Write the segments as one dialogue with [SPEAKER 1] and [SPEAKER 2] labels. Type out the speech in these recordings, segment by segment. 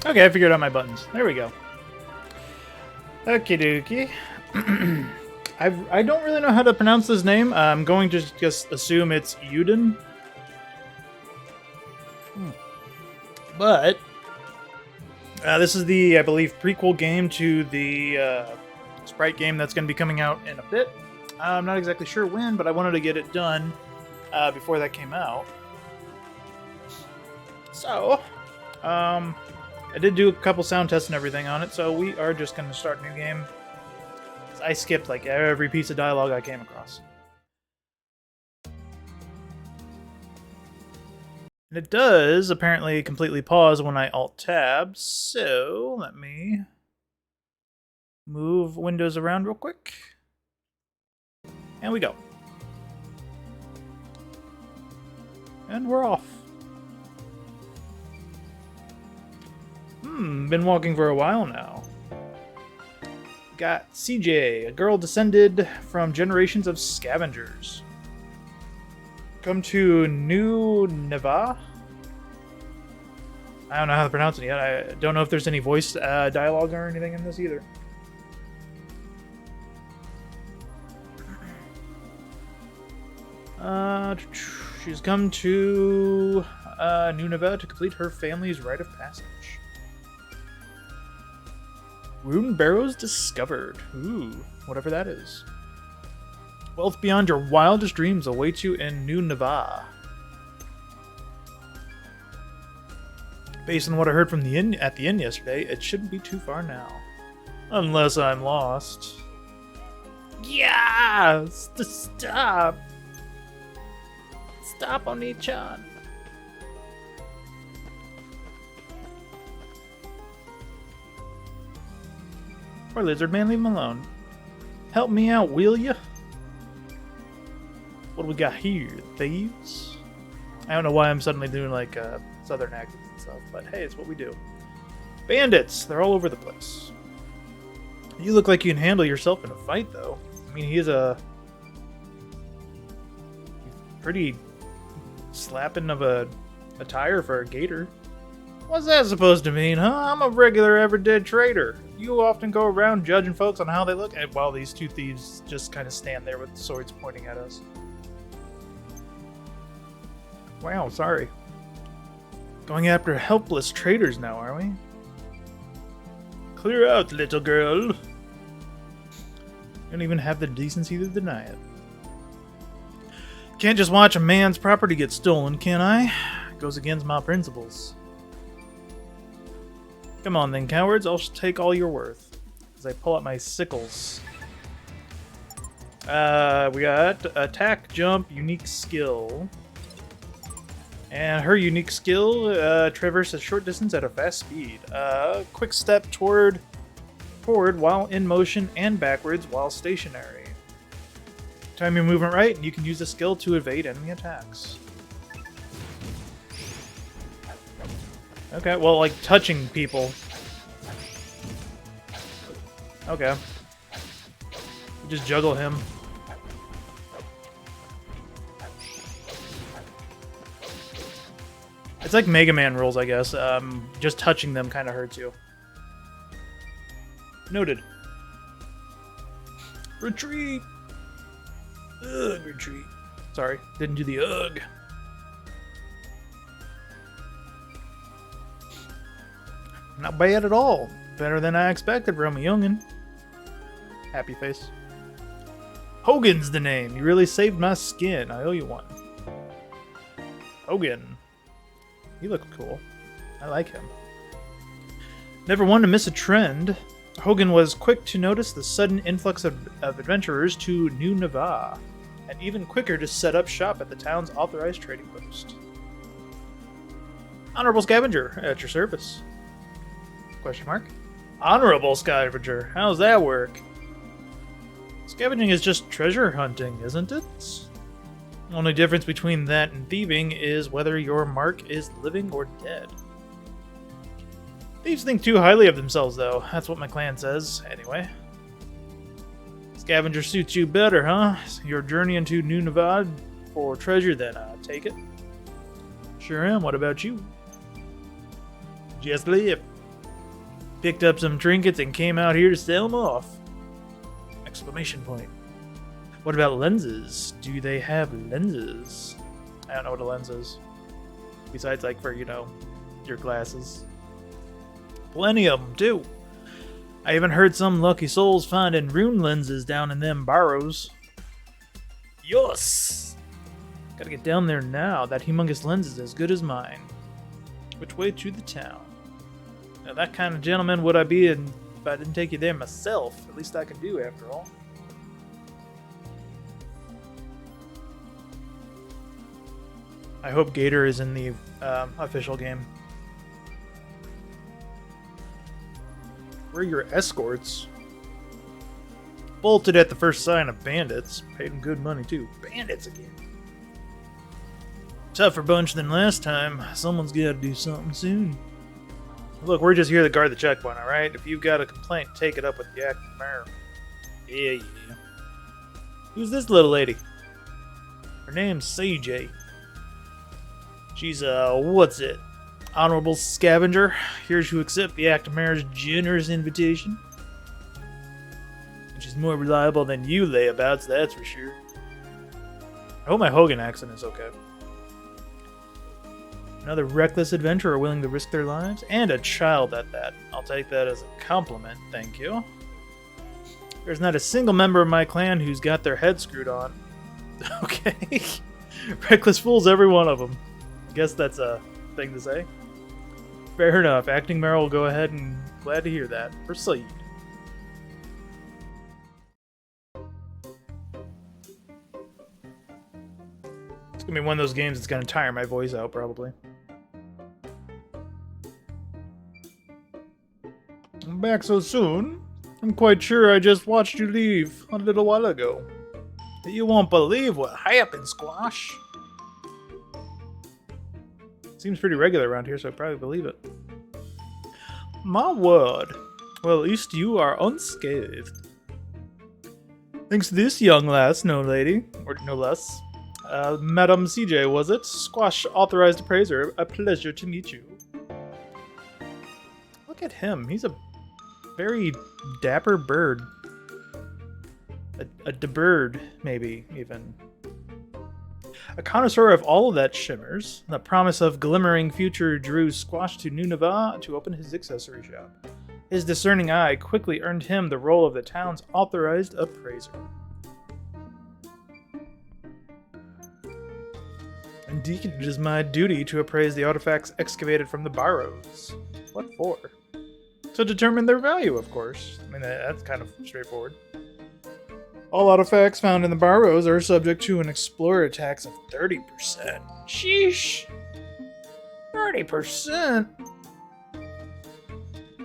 [SPEAKER 1] Okay, I figured out my buttons. There we go. Okie dokie. I don't really know how to pronounce this name. I'm going to just assume it's Eiyuden. But this is the, I believe, prequel game to the Sprite game that's going to be coming out in a bit. I'm not exactly sure when, but I wanted to get it done before that came out. So, I did do a couple sound tests and everything on it, so we are just going to start a new game. I skipped like every piece of dialogue I came across. And it does apparently completely pause when I Alt-Tab, so let me move windows around real quick. And we go. And we're off. Been walking for a while now. Got CJ, a girl descended from generations of scavengers. Come to New Neva. I don't know how to pronounce it yet. I don't know if there's any voice dialogue or anything in this either. She's come to New Neva to complete her family's rite of passage. Rune barrows discovered. Ooh, whatever that is. Wealth beyond your wildest dreams awaits you in New Neva. Based on what I heard from the inn at the inn yesterday, it shouldn't be too far now. Unless I'm lost. Yeah! Stop! Stop, Oni-chan. Poor lizard man, leave him alone. Help me out, will ya? What do we got here? Thieves? I don't know why I'm suddenly doing like southern accents and stuff, but hey, it's what we do. Bandits! They're all over the place. You look like you can handle yourself in a fight, though. I mean, he's pretty slapping of a attire for a gator. What's that supposed to mean, huh? I'm a regular everyday trader. You often go around judging folks on how they look, and while these two thieves just kind of stand there with swords pointing at us. Wow, sorry. Going after helpless traders now, are we? Clear out, little girl. You don't even have the decency to deny it. Can't just watch a man's property get stolen, can I? Goes against my principles. Come on then, cowards. I'll take all you're worth. As I pull out my sickles. We got attack, jump, unique skill. And her unique skill, traverse a short distance at a fast speed. Quick step forward while in motion and backwards while stationary. Time your movement right, and you can use the skill to evade enemy attacks. Okay, well, like touching people. Okay. Just juggle him. It's like Mega Man rules, I guess. Just touching them kind of hurts you. Noted. Retreat! Ugh, retreat. Sorry, didn't do the ugh. Not bad at all. Better than I expected from a youngin'. Happy face. Hogan's the name. You really saved my skin. I owe you one. Hogan. He looked cool. I like him. Never one to miss a trend. Hogan was quick to notice the sudden influx of adventurers to New Neva, and even quicker to set up shop at the town's authorized trading post. Honorable Scavenger, at your service. Question mark? Honorable Scavenger, how's that work? Scavenging is just treasure hunting, isn't it? The only difference between that and thieving is whether your mark is living or dead. Thieves think too highly of themselves, though. That's what my clan says, anyway. Scavenger suits you better, huh? Your journey into New Nevada for treasure, then, take it? Sure am. What about you? Just live. Picked up some trinkets and came out here to sell them off. Exclamation point. What about lenses? Do they have lenses? I don't know what a lens is. Besides, like, for, you know, your glasses. Plenty of them, too. I even heard some lucky souls finding rune lenses down in them barrows. Yes! Gotta get down there now. That humongous lens is as good as mine. Which way to the town? Now, that kind of gentleman would I be if I didn't take you there myself. At least I can do, after all. I hope Gator is in the official game. Where are your escorts? Bolted at the first sign of bandits. Paid them good money, too. Bandits again. Tougher bunch than last time. Someone's got to do something soon. Look, we're just here to guard the checkpoint, alright? If you've got a complaint, take it up with the acting mayor. Yeah. Who's this little lady? Her name's CJ. She's, what's it? Honorable scavenger. Here to accept the acting mayor's generous invitation. And she's more reliable than you layabouts, that's for sure. I hope my Hogan accent is okay. Another reckless adventurer willing to risk their lives, and a child at that. I'll take that as a compliment, thank you. There's not a single member of my clan who's got their head screwed on. Okay. Reckless fools, every one of them. Guess that's a thing to say. Fair enough. Acting Mayor will go ahead and glad to hear that. Proceed. It's gonna be one of those games that's gonna tire my voice out, probably. I'm back so soon? I'm quite sure I just watched you leave a little while ago. You won't believe what happened, Squash. Seems pretty regular around here, so I probably believe it. My word. Well, at least you are unscathed. Thanks to this young lass, no lady, or no less. Madam CJ, was it? Squash authorized appraiser. A pleasure to meet you. Look at him. He's a very dapper bird. A bird, maybe, even. A connoisseur of all of that shimmers, the promise of glimmering future drew Squash to Nunavut to open his accessory shop. His discerning eye quickly earned him the role of the town's authorized appraiser. Indeed, it is my duty to appraise the artifacts excavated from the barrows. What for? To determine their value, of course. I mean, that's kind of straightforward. All artifacts found in the barrows are subject to an explorer tax of 30%. Sheesh! 30%?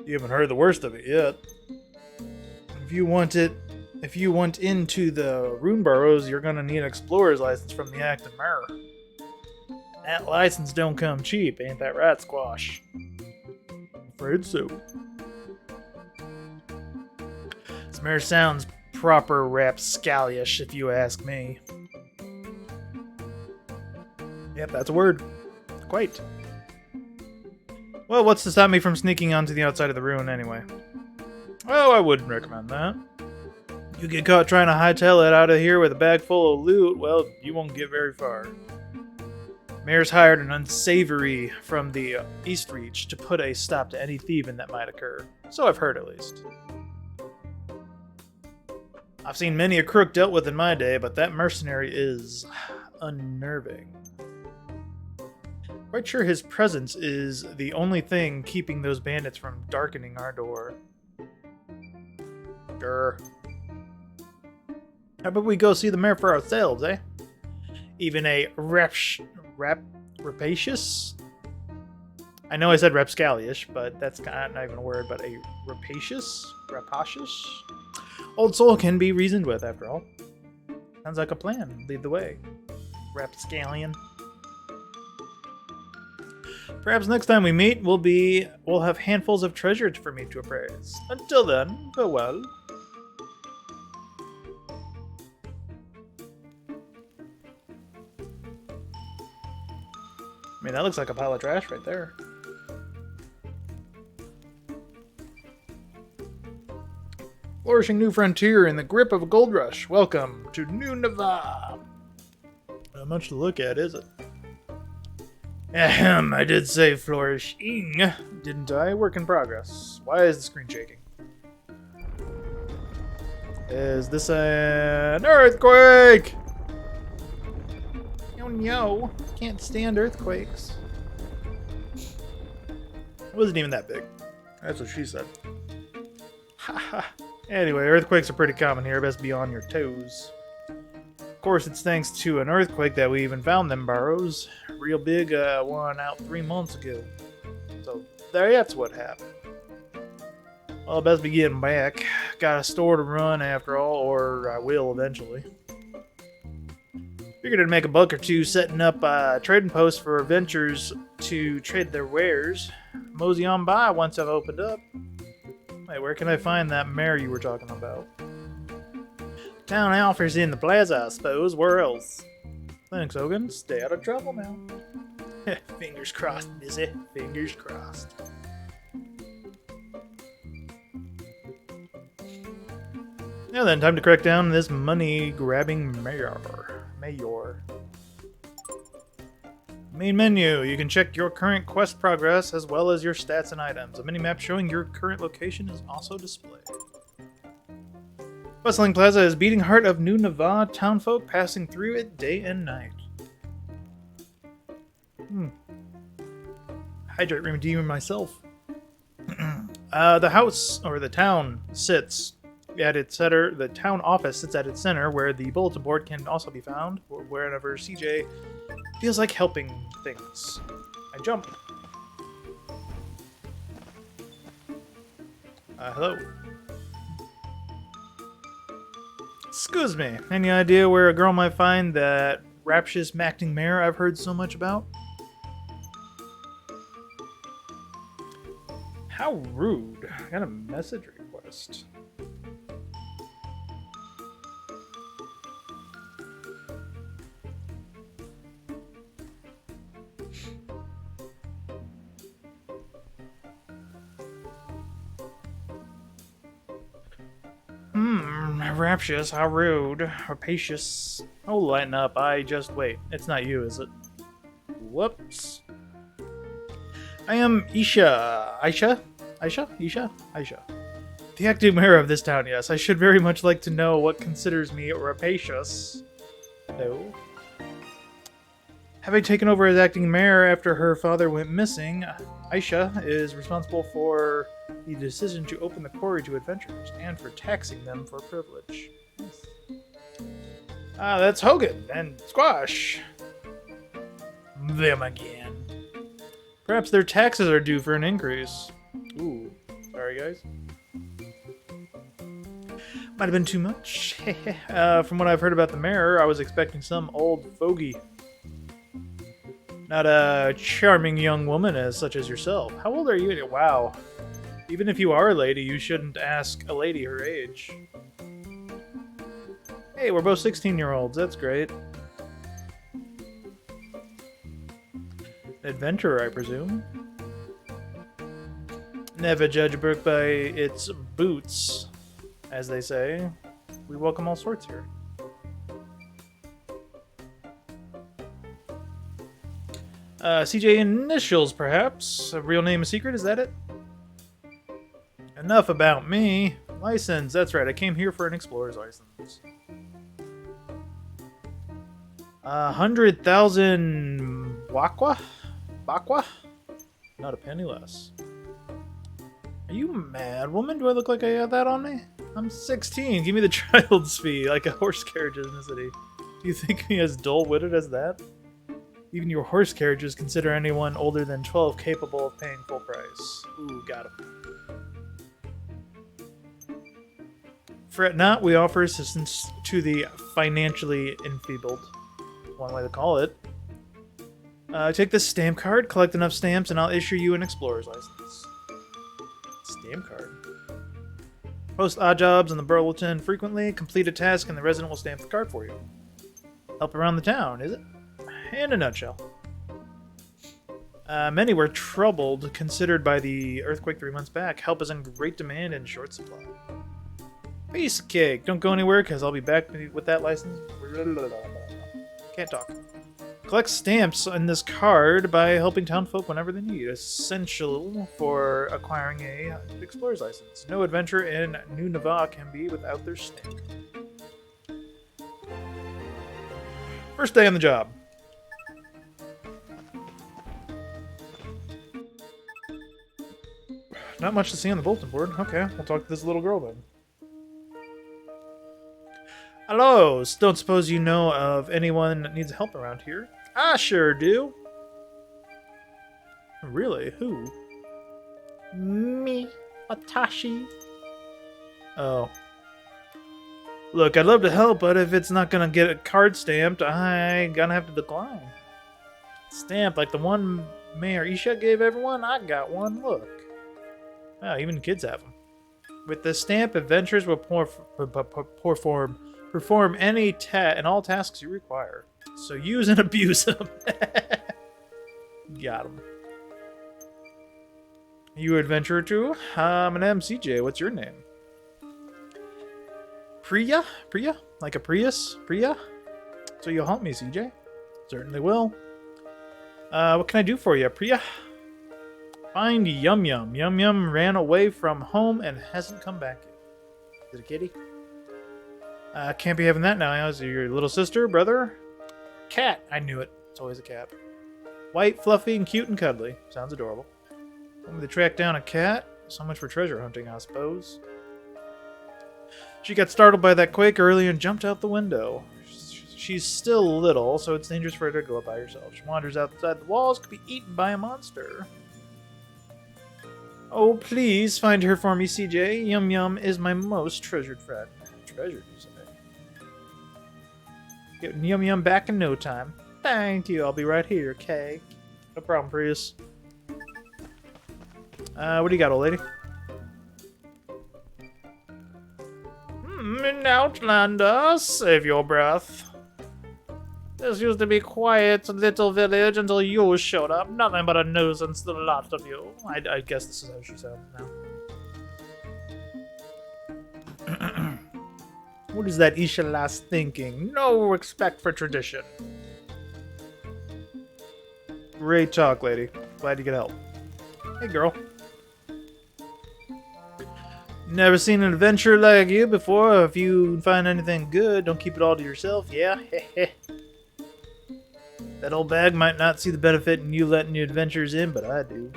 [SPEAKER 1] You haven't heard the worst of it yet. If you want into the rune barrows, you're gonna need an explorer's license from the acting mayor. That license don't come cheap, ain't that right, Squash? Afraid so. This mayor sounds proper rapscallish, if you ask me. Yep, that's a word. Quite. Well, what's to stop me from sneaking onto the outside of the ruin anyway? Well, I wouldn't recommend that. You get caught trying to hightail it out of here with a bag full of loot, well, you won't get very far. Mayor's hired an unsavory from the East Reach to put a stop to any thieving that might occur. So I've heard, at least. I've seen many a crook dealt with in my day, but that mercenary is unnerving. Quite sure his presence is the only thing keeping those bandits from darkening our door. Grr. How about we go see the mayor for ourselves, eh? Even a rapacious? I know I said rapscallish, but that's not even a word, but a rapacious? Old soul can be reasoned with, after all. Sounds like a plan. Lead the way. Rapscallion. Perhaps next time we meet, we'll have handfuls of treasure for me to appraise. Until then, farewell. I mean, that looks like a pile of trash right there. Flourishing new frontier in the grip of a gold rush. Welcome to New Nevada. Not much to look at, is it? Ahem, I did say flourishing, didn't I? Work in progress. Why is the screen shaking? Is this an earthquake? Oh no, can't stand earthquakes. It wasn't even that big. That's what she said. Haha. Anyway, earthquakes are pretty common here. Best be on your toes. Of course, it's thanks to an earthquake that we even found them burrows. Real big one out 3 months ago. So that's what happened. Well, I best be getting back. Got a store to run after all, or I will eventually. Figured I'd make a buck or two setting up a trading post for adventurers to trade their wares. Mosey on by once I've opened up. Wait, where can I find that mare you were talking about? Town offers in the plaza, I suppose. Where else? Thanks, Hogan. Stay out of trouble now. Fingers crossed, Busy. Fingers crossed. Now then, time to crack down this money-grabbing mayor. Main menu. You can check your current quest progress as well as your stats and items. A mini-map showing your current location is also displayed. Bustling Plaza is beating heart of New Nevada townfolk passing through it day and night. Hydrate redeemer myself. The house, or the town, sits at its center. The town office sits at its center, where the bulletin board can also be found, or wherever CJ feels like helping things. I jump. Hello. Excuse me, any idea where a girl might find that rapturous acting mare I've heard so much about? How rude. I got a message request. Rapturous, how rude. Rapacious. Oh, lighten up. Wait. It's not you, is it? Whoops. I am Aisha? The acting mayor of this town, yes. I should very much like to know what considers me rapacious. No. Having taken over as acting mayor after her father went missing, Aisha is responsible for the decision to open the quarry to adventurers and for taxing them for privilege. Nice. That's Hogan and Squash. Them again. Perhaps their taxes are due for an increase. Ooh, sorry guys. Might have been too much. From what I've heard about the mayor, I was expecting some old fogey. Not a charming young woman as such as yourself. How old are you? Wow. Even if you are a lady, you shouldn't ask a lady her age. Hey, we're both 16-year-olds. That's great. Adventurer, I presume. Never judge a book by its boots, as they say. We welcome all sorts here. CJ initials, perhaps? A real name a secret, is that it? Enough about me. License, that's right, I came here for an explorer's license. 100,000 Bakwa? Not a penny less. Are you mad, woman? Do I look like I have that on me? I'm 16, give me the child's fee, like a horse carriage in the city. Do you think me as dull-witted as that? Even your horse carriages consider anyone older than 12 capable of paying full price. Ooh, got him. Fret not, we offer assistance to the financially enfeebled. One way to call it. Take this stamp card, collect enough stamps, and I'll issue you an explorer's license. Stamp card. Post odd jobs in the bulletin frequently, complete a task, and the resident will stamp the card for you. Help around the town, is it? In a nutshell. Many were troubled, considered by the earthquake 3 months back. Help is in great demand and short supply. Piece of cake. Don't go anywhere, because I'll be back with that license. Can't talk. Collect stamps on this card by helping townfolk whenever they need. Essential for acquiring a explorer's license. No adventure in New Nava can be without their stamp. First day on the job. Not much to see on the bulletin board. Okay, we'll talk to this little girl then. Hello, don't suppose you know of anyone that needs help around here? I sure do. Really? Who? Me, Watashi. Oh. Look, I'd love to help, but if it's not gonna get a card stamped, I'm gonna have to decline. Stamp like the one Mayor Isha gave everyone? I got one, look. Wow, even kids have them. With the stamp, adventurers will perform any and all tasks you require. So use and abuse them. Got him. You adventurer too? I'm an MCJ. What's your name? Priya? Priya? Like a Prius? Priya? So you'll help me, CJ? Certainly will. What can I do for you, Priya? Find Yum Yum. Yum Yum ran away from home and hasn't come back yet. Is it a kitty? Can't be having that now. Is it your little sister, brother? Cat. I knew it. It's always a cat. White, fluffy, and cute and cuddly. Sounds adorable. Want me to track down a cat? So much for treasure hunting, I suppose. She got startled by that quake early and jumped out the window. She's still little, so it's dangerous for her to go up by herself. She wanders outside the walls, could be eaten by a monster. Oh, please find her for me, CJ. Yum Yum is my most treasured friend. Treasured, you say? Getting Yum Yum back in no time. Thank you. I'll be right here, Kay. No problem, Prius. What do you got, old lady? In Outlander, save your breath. This used to be a quiet little village until you showed up. Nothing but a nuisance, the lot of you. I guess this is how she sounds now. What is that Isha lass thinking? No respect for tradition. Great talk, lady. Glad you could help. Hey, girl. Never seen an adventurer like you before. If you find anything good, don't keep it all to yourself, yeah? That old bag might not see the benefit in you letting your adventures in, but I do.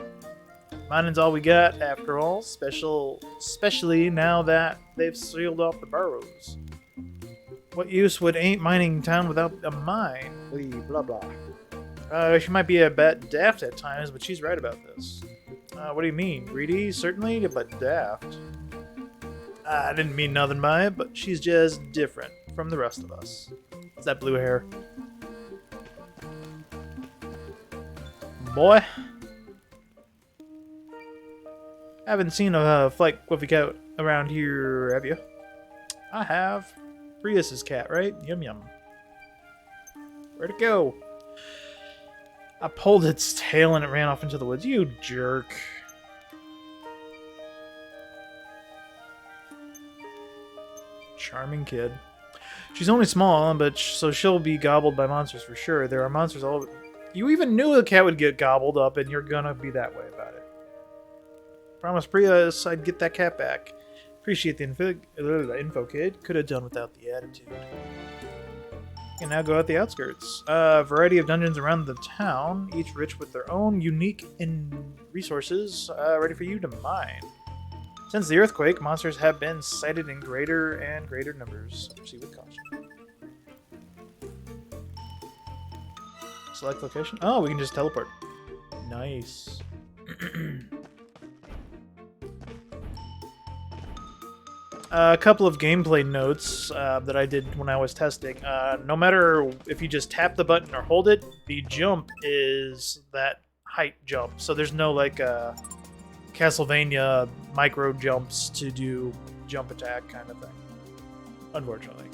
[SPEAKER 1] Mining's all we got, after all, especially now that they've sealed off the burrows. What use would ain't mining town without a mine? Blah, blah. She might be a bit daft at times, but she's right about this. What do you mean? Greedy? Certainly, but daft. I didn't mean nothing by it, but she's just different from the rest of us. It's that blue hair. Boy. Haven't seen a flight quiffy cat around here, have you? I have. Prius's cat, right? Yum Yum. Where'd it go? I pulled its tail and it ran off into the woods. You jerk. Charming kid. She's only small, but so she'll be gobbled by monsters for sure. There are monsters all over. You even knew the cat would get gobbled up, and you're gonna be that way about it. Promise Priya I'd get that cat back. Appreciate the info, kid. Could have done without the attitude. You can now go out the outskirts. A variety of dungeons around the town, each rich with their own unique resources, ready for you to mine. Since the earthquake, monsters have been sighted in greater and greater numbers. So proceed with caution. Select location. Oh, we can just teleport. Nice. A couple of gameplay notes that I did when I was testing. No matter if you just tap the button or hold it, the jump is that height jump. So there's no like Castlevania micro jumps to do jump attack kind of thing. Unfortunately.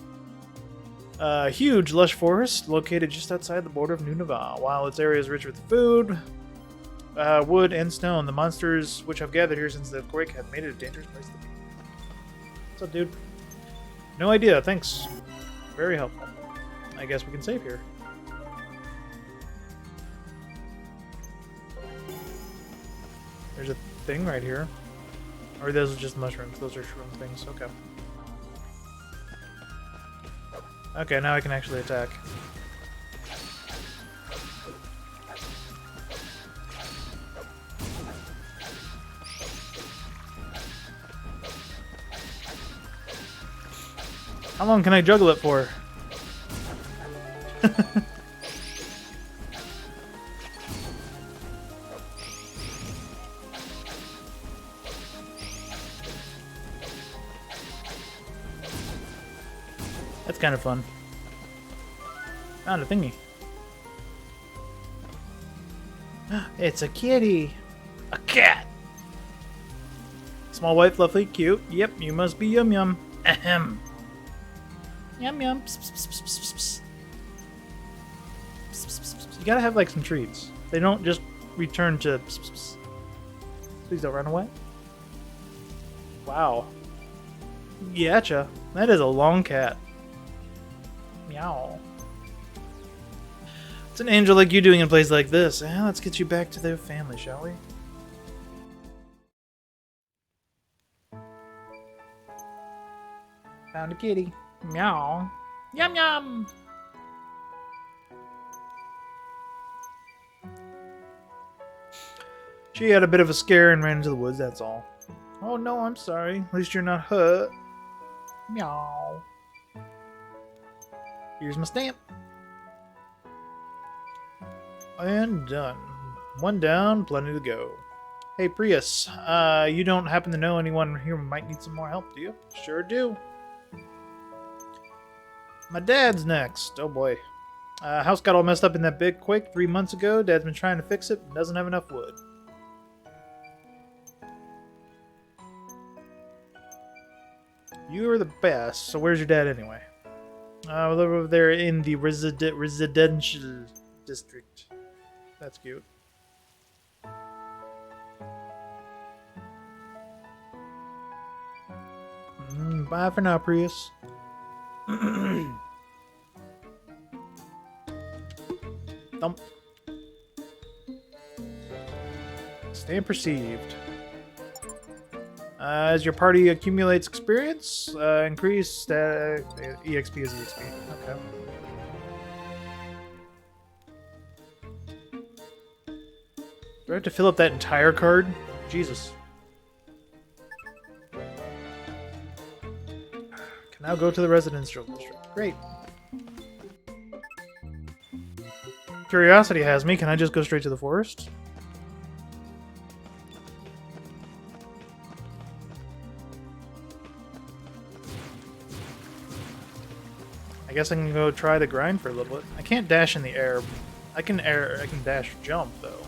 [SPEAKER 1] Huge lush forest located just outside the border of New Nava. While its area is rich with food, wood, and stone, the monsters which have gathered here since the earthquake have made it a dangerous place to be. What's up, dude? No idea, thanks. Very helpful. I guess we can save here. There's a thing right here. Or those are just mushrooms. Those are shroom things. Okay. Okay, now I can actually attack. How long can I juggle it for? That's kind of fun. Found a thingy. It's a kitty! A cat! Small, white, fluffy, cute. Yep, you must be Yum Yum. Ahem. Yum Yum. Pss, pss, pss, pss, pss. Pss, pss, pss, pss. You gotta have like some treats. They don't just return to. Pss, pss, pss. Please don't run away. Wow. Gotcha. That is a long cat. Meow. What's an angel like you doing in a place like this? Let's get you back to their family, shall we? Found a kitty. Meow. Yum yum! She had a bit of a scare and ran into the woods, that's all. Oh no, I'm sorry. At least you're not hurt. Meow. Here's my stamp. And done. One down, plenty to go. Hey Prius, you don't happen to know anyone here who might need some more help, do you? Sure do. My dad's next. Oh boy. House got all messed up in that big quake 3 months ago. Dad's been trying to fix it, but doesn't have enough wood. You are the best. So where's your dad anyway? We live over there in the residential district. That's cute. Bye for now, Prius. Thump. Stand perceived. As your party accumulates experience, increase EXP is EXP. Okay. Do I have to fill up that entire card? Jesus. Can now go to the residential district. Great. Curiosity has me. Can I just go straight to the forest? I guess I can go try the grind for a little bit. I can't dash in the air. I can dash jump though.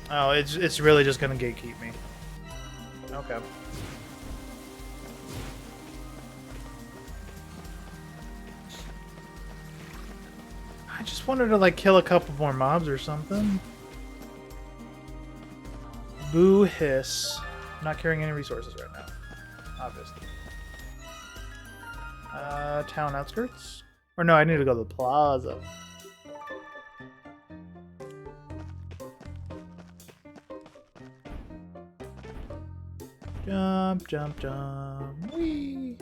[SPEAKER 1] Oh, it's really just gonna gatekeep me. Okay. I just wanted to like kill a couple more mobs or something. Boo hiss. I'm not carrying any resources right now. Obviously. Town outskirts? Or no, I need to go to the plaza. Jump, jump, jump. Whee!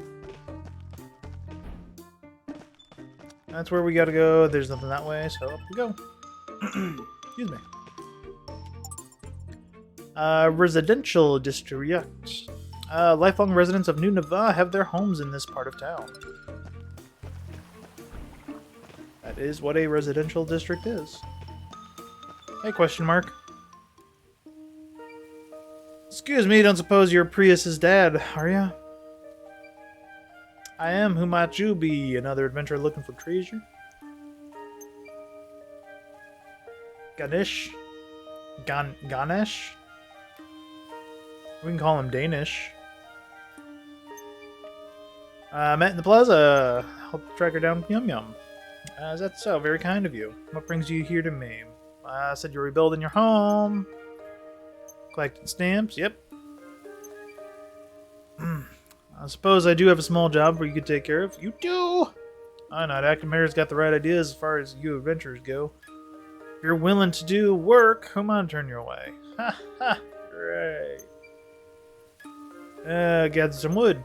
[SPEAKER 1] That's where we gotta go. There's nothing that way, so up we go. Excuse me. Residential district. Lifelong residents of New Nava have their homes in this part of town. That is what a residential district is. Hey, question mark. Excuse me, don't suppose you're Prius's dad, are ya? I am. Who might you be? Another adventurer looking for treasure? Ganesh? Ganesh? We can call him Danish. Met in the plaza. Help track her down Yum Yum. Is that so? Very kind of you. What brings you here to me? Said you're rebuilding your home. Collecting stamps. Yep. I suppose I do have a small job where you could take care of. You do? Why not? Actimator's got the right ideas as far as you adventurers go. If you're willing to do work, come on, turn your way. Ha ha! Great. Gather some wood.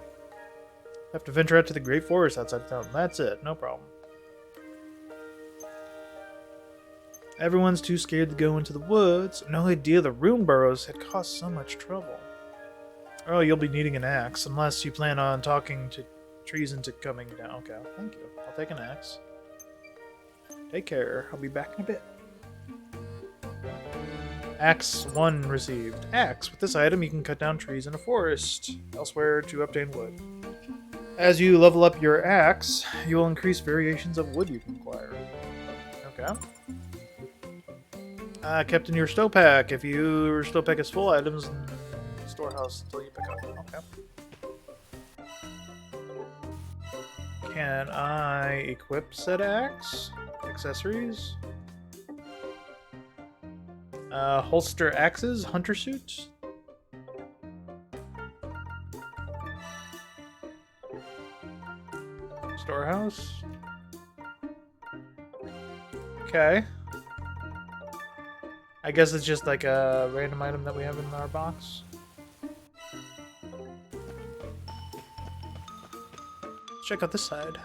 [SPEAKER 1] Have to venture out to the great forest outside town. That's it. No problem. Everyone's too scared to go into the woods. No idea the rune burrows had caused so much trouble. Oh, you'll be needing an axe, unless you plan on talking to trees into coming down. Okay, thank you. I'll take an axe. Take care. I'll be back in a bit. Axe 1 received. Axe. With this item, you can cut down trees in a forest. Elsewhere to obtain wood. As you level up your axe, you will increase variations of wood you can acquire. Okay. Kept in your snowpack. If your snowpack is full, items in the storehouse until you pick up. Okay. Can I equip said axe? Accessories? Holster axes? Hunter suit? Storehouse? Okay. I guess it's just like a random item that we have in our box. Let's check out this side.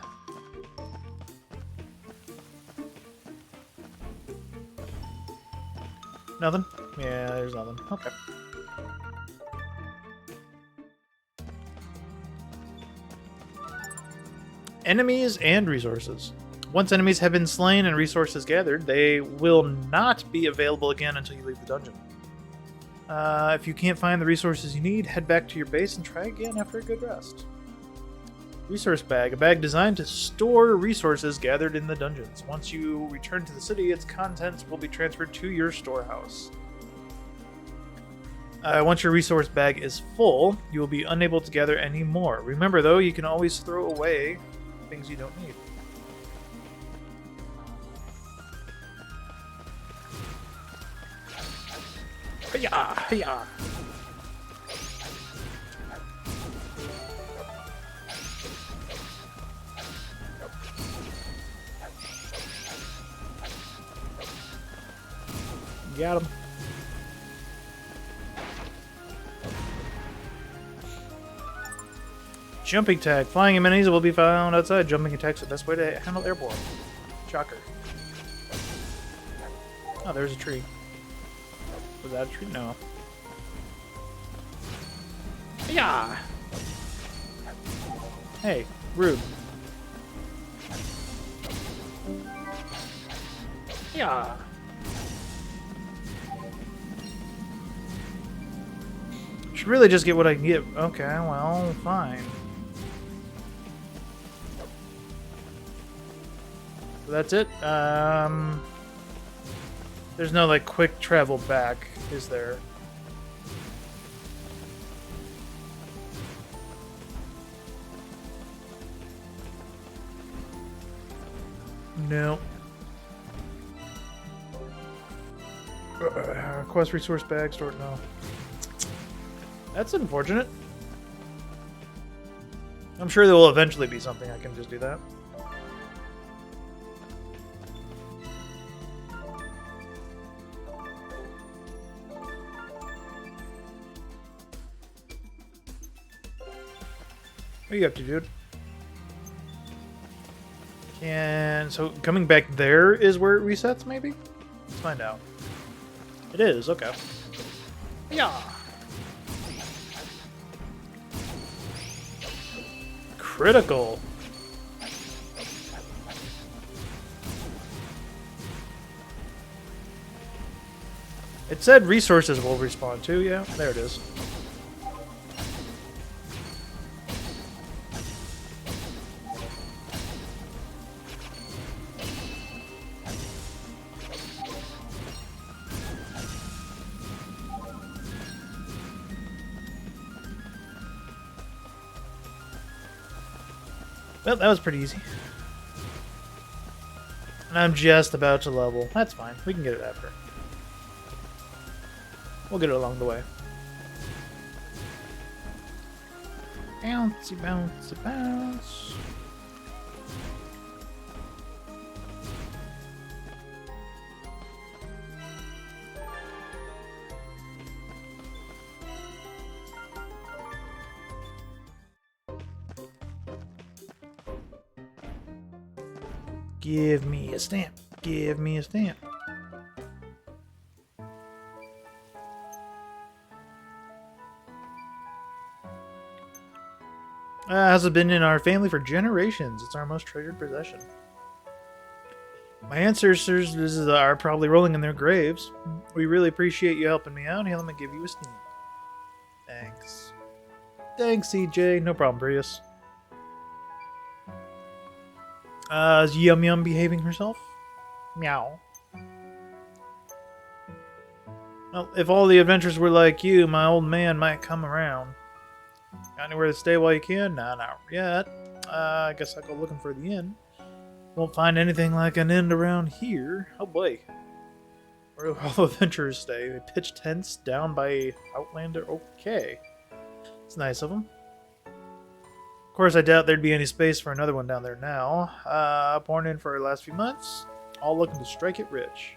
[SPEAKER 1] Nothing? Yeah, there's nothing. Okay. Enemies and resources. Once enemies have been slain and resources gathered, they will not be available again until you leave the dungeon. If you can't find the resources you need, head back to your base and try again after a good rest. Resource bag. A bag designed to store resources gathered in the dungeons. Once you return to the city, its contents will be transferred to your storehouse. Once your resource bag is full, you will be unable to gather any more. Remember, though, you can always throw away things you don't need. Hiya! Hiya! Got him. Jumping tag. Flying amenities will be found outside. Jumping attacks are the best way to handle airborne. Shocker. Oh, there's a tree. Was that a tree? No. Yeah. Hey, rude. Yeah. Should really just get what I can get. Okay, well, fine. So that's it. There's no like quick travel back, is there? No. Quest resource bag stored. No. That's unfortunate. I'm sure there will eventually be something I can just do that. What are you up to, dude? So coming back there is where it resets, maybe? Let's find out. It is, okay. Yeah. Critical. It said resources will respawn too, yeah? There it is. Well, that was pretty easy. And I'm just about to level. That's fine. We can get it after. We'll get it along the way. Bouncy, bouncy, bounce. Give me a stamp. Give me a stamp. Has been in our family for generations. It's our most treasured possession. My ancestors are probably rolling in their graves. We really appreciate you helping me out. Here, let me give you a stamp. Thanks. Thanks, CJ. No problem, Prius. Is Yum Yum behaving herself? Meow. Well, if all the adventures were like you, my old man might come around. Got anywhere to stay while you can? Nah, not yet. I guess I'll go looking for the inn. Won't find anything like an inn around here. Oh boy. Where do all the adventurers stay? They pitch tents down by Outlander? Okay. It's nice of them. Of course, I doubt there'd be any space for another one down there now. Pouring in for the last few months. All looking to strike it rich.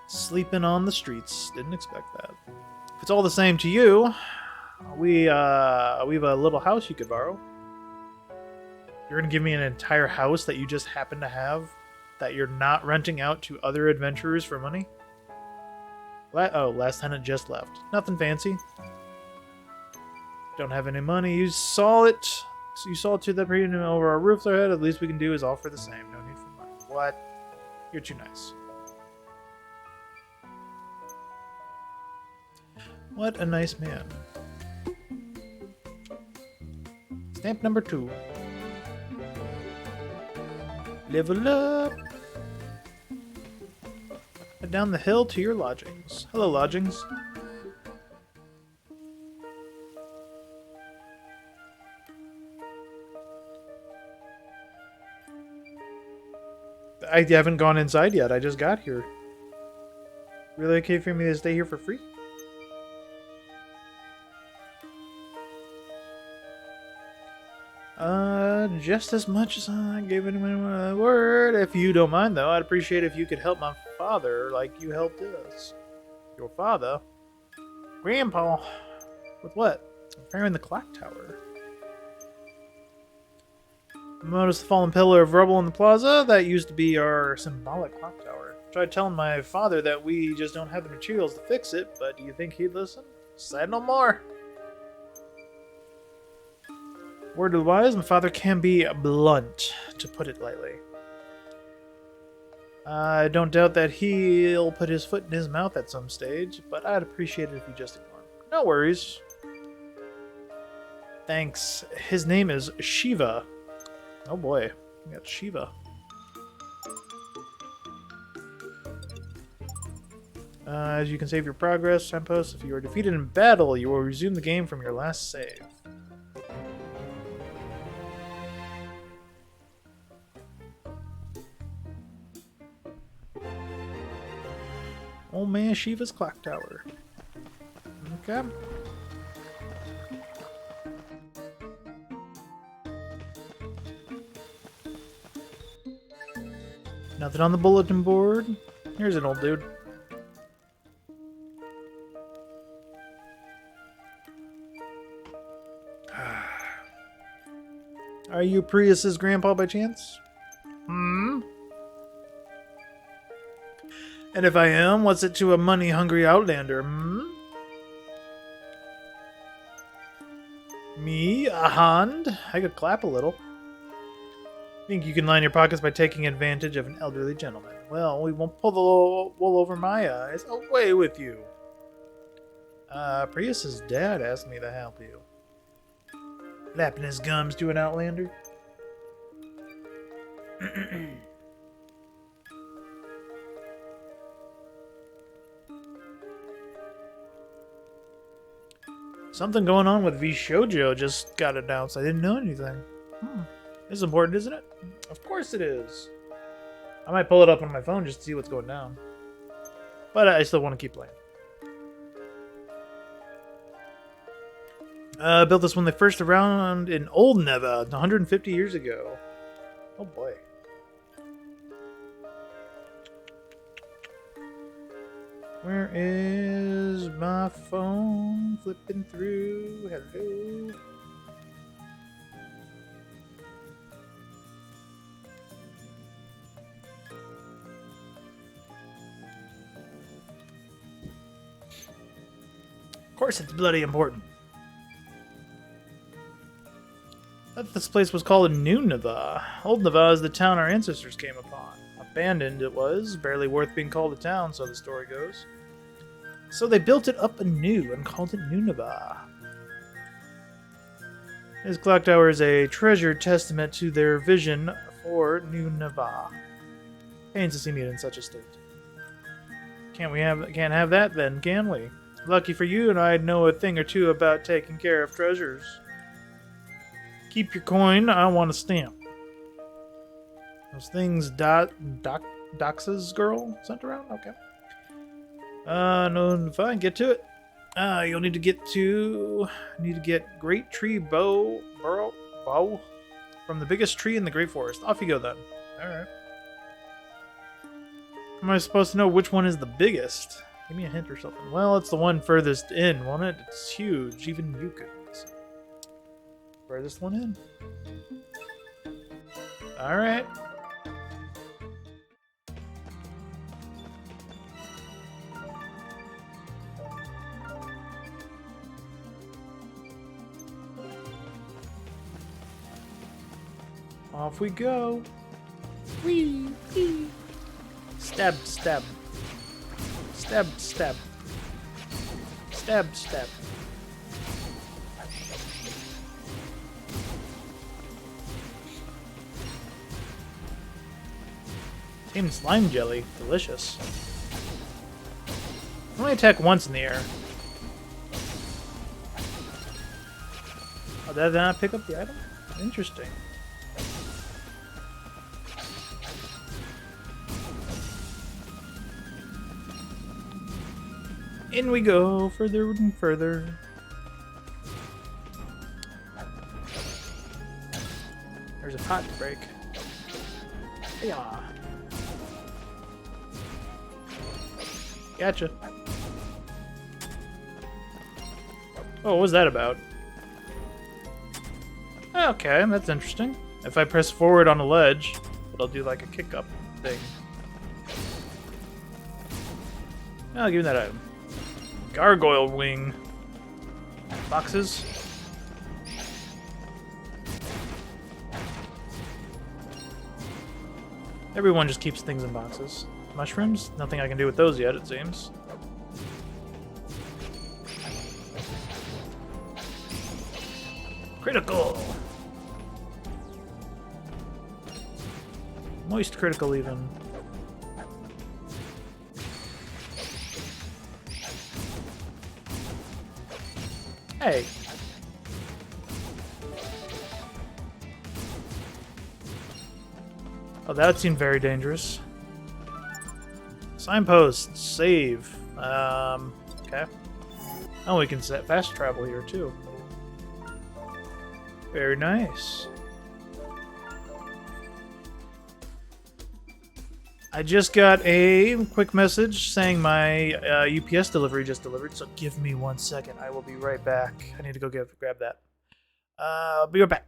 [SPEAKER 1] Sleeping on the streets. Didn't expect that. If it's all the same to you, we have a little house you could borrow. You're going to give me an entire house that you just happen to have that you're not renting out to other adventurers for money? Last tenant just left. Nothing fancy. Don't have any money. You saw it. So you saw it to the premium over our roofs ahead. At least we can do is offer the same. No need for money. What? You're too nice. What a nice man. Stamp number 2. Level up. Head down the hill to your lodgings. Hello, lodgings. I haven't gone inside yet. I just got here. Really okay for me to stay here for free? Just as much as I gave anyone a word. If you don't mind, though, I'd appreciate if you could help my father like you helped us. Your father? Grandpa? With what? Repairing the clock tower. Notice the fallen pillar of rubble in the plaza? That used to be our symbolic clock tower. Tried telling my father that we just don't have the materials to fix it, but do you think he'd listen? Said no more. Word to the wise, my father can be blunt, to put it lightly. I don't doubt that he'll put his foot in his mouth at some stage, but I'd appreciate it if you just ignore him. No worries. Thanks. His name is Shiva. Oh boy, we got Shiva. As you can save your progress, signpost. If you are defeated in battle, you will resume the game from your last save. Old man Shiva's clock tower. Okay. Nothing on the bulletin board. Here's an old dude. Are you Prius's grandpa by chance? Hmm? And if I am, what's it to a money-hungry outlander, hmm? Me? A hand? I could clap a little. Think you can line your pockets by taking advantage of an elderly gentleman. Well, we won't pull the wool over my eyes. Away with you. Prius's dad asked me to help you. Lapping his gums to an outlander. Something going on with V Shoujo just got announced. I didn't know anything. This is important, isn't it? Of course it is. I might pull it up on my phone just to see what's going down. But I still want to keep playing. Built this when they first around in Old Neva, 150 years ago. Oh boy. Where is my phone? Flipping through. Hello. Of course, it's bloody important. I thought this place was called New Neva. Old Neva is the town our ancestors came upon. Abandoned it was, barely worth being called a town, so the story goes. So they built it up anew and called it New Neva. This clock tower is a treasured testament to their vision for New Neva. Pains to see me in such a state. Can't have that then, can we? Lucky for you and I know a thing or two about taking care of treasures. Keep your coin, I want a stamp. Those things Dox's girl sent around? Okay. No, fine, get to it. You'll need to get great tree bow from the biggest tree in the Great Forest. Off you go then. Alright. Am I supposed to know which one is the biggest? Give me a hint or something. Well, it's the one furthest in, won't it? It's huge, even you could see. Furthest one in. Alright. Off we go. Whee! Whee! Stab, stab. Stab, stab. Stab, stab. Team slime jelly. Delicious. Only attack once in the air. Oh, did I not pick up the item? Interesting. In we go, further and further. There's a pot to break. Yeah. Gotcha. Oh, what was that about? Okay, that's interesting. If I press forward on a ledge, it'll do like a kick up thing. I'll give me that item. Gargoyle wing. Boxes. Everyone just keeps things in boxes. Mushrooms? Nothing I can do with those yet, it seems. Critical! Moist critical, even. Hey! Oh, that seemed very dangerous. Signposts, save. Okay. Oh, we can set fast travel here too. Very nice. I just got a quick message saying my UPS delivery just delivered, so give me 1 second. I will be right back. I need to go grab that. I'll be right back.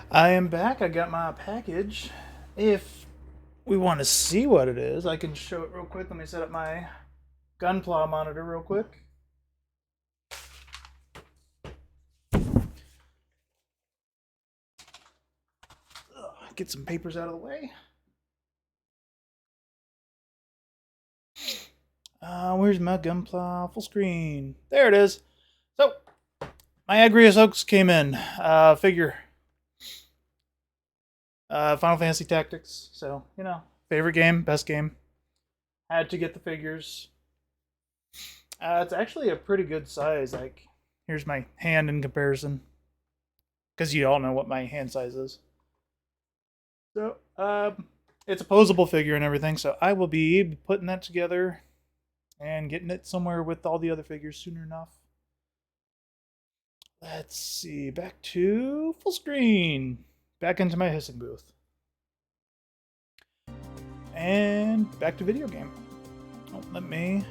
[SPEAKER 1] I am back. I got my package. If we want to see what it is, I can show it real quick. Let me set up my Gunpla monitor real quick. Get some papers out of the way. Where's my Gunpla? Full screen. There it is. So, my Agrius Oaks came in. Figure. Final Fantasy Tactics. So, you know, favorite game, best game. Had to get the figures. It's actually a pretty good size. Like, here's my hand in comparison. Because you all know what my hand size is. So, it's a posable figure and everything. So, I will be putting that together and getting it somewhere with all the other figures soon enough. Let's see. Back to full screen. Back into my hissing booth. And back to video game. Oh, let me...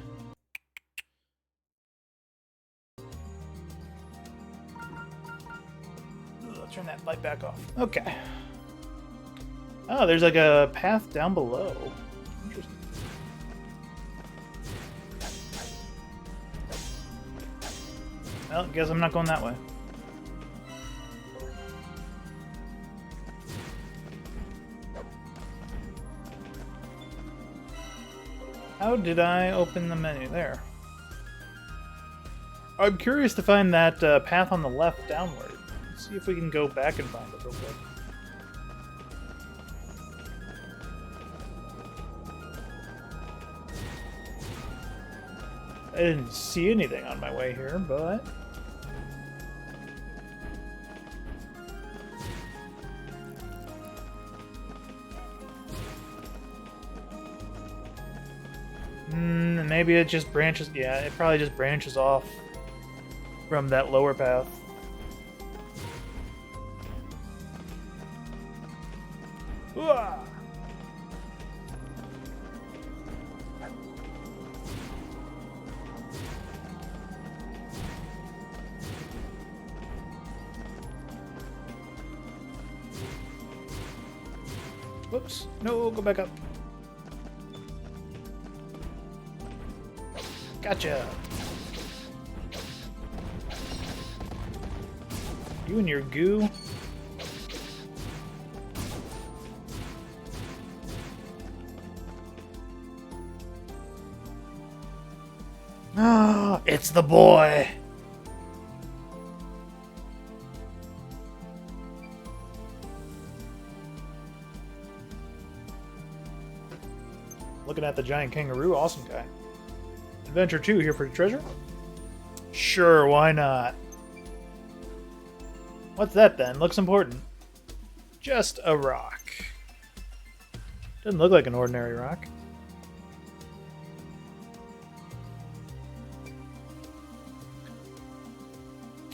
[SPEAKER 1] I'll turn that light back off. Okay. Oh, there's like a path down below. Interesting. Well, I guess I'm not going that way. How did I open the menu? There. I'm curious to find that path on the left downward. Let's see if we can go back and find it real quick. I didn't see anything on my way here, but... maybe it just branches... Yeah, it probably just branches off from that lower path. Ooh-ah! Whoops. No, go back up. Gotcha. You and your goo. Ah, it's the boy. Looking at the giant kangaroo, awesome guy. Adventure 2 here for the treasure? Sure, why not? What's that then? Looks important. Just a rock. Doesn't look like an ordinary rock.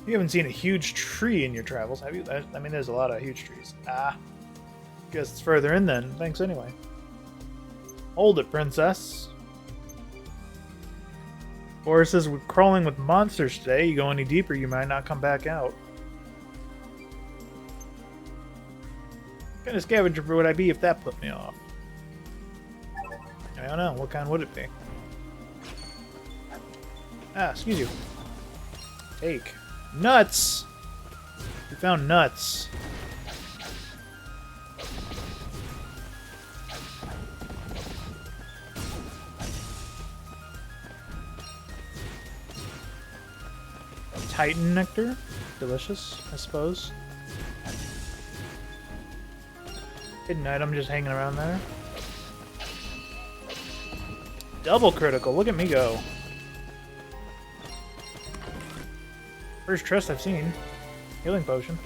[SPEAKER 1] You haven't seen a huge tree in your travels, have you? I mean, there's a lot of huge trees. Ah. Guess it's further in then. Thanks anyway. Hold it, princess. Forest is crawling with monsters today. You go any deeper, you might not come back out. What kind of scavenger would I be if that put me off? I don't know. What kind would it be? Ah, excuse you. Take. Nuts! We found nuts. Titan nectar? Delicious, I suppose. Hidden item just hanging around there. Double critical, look at me go. First chest I've seen. Healing potion.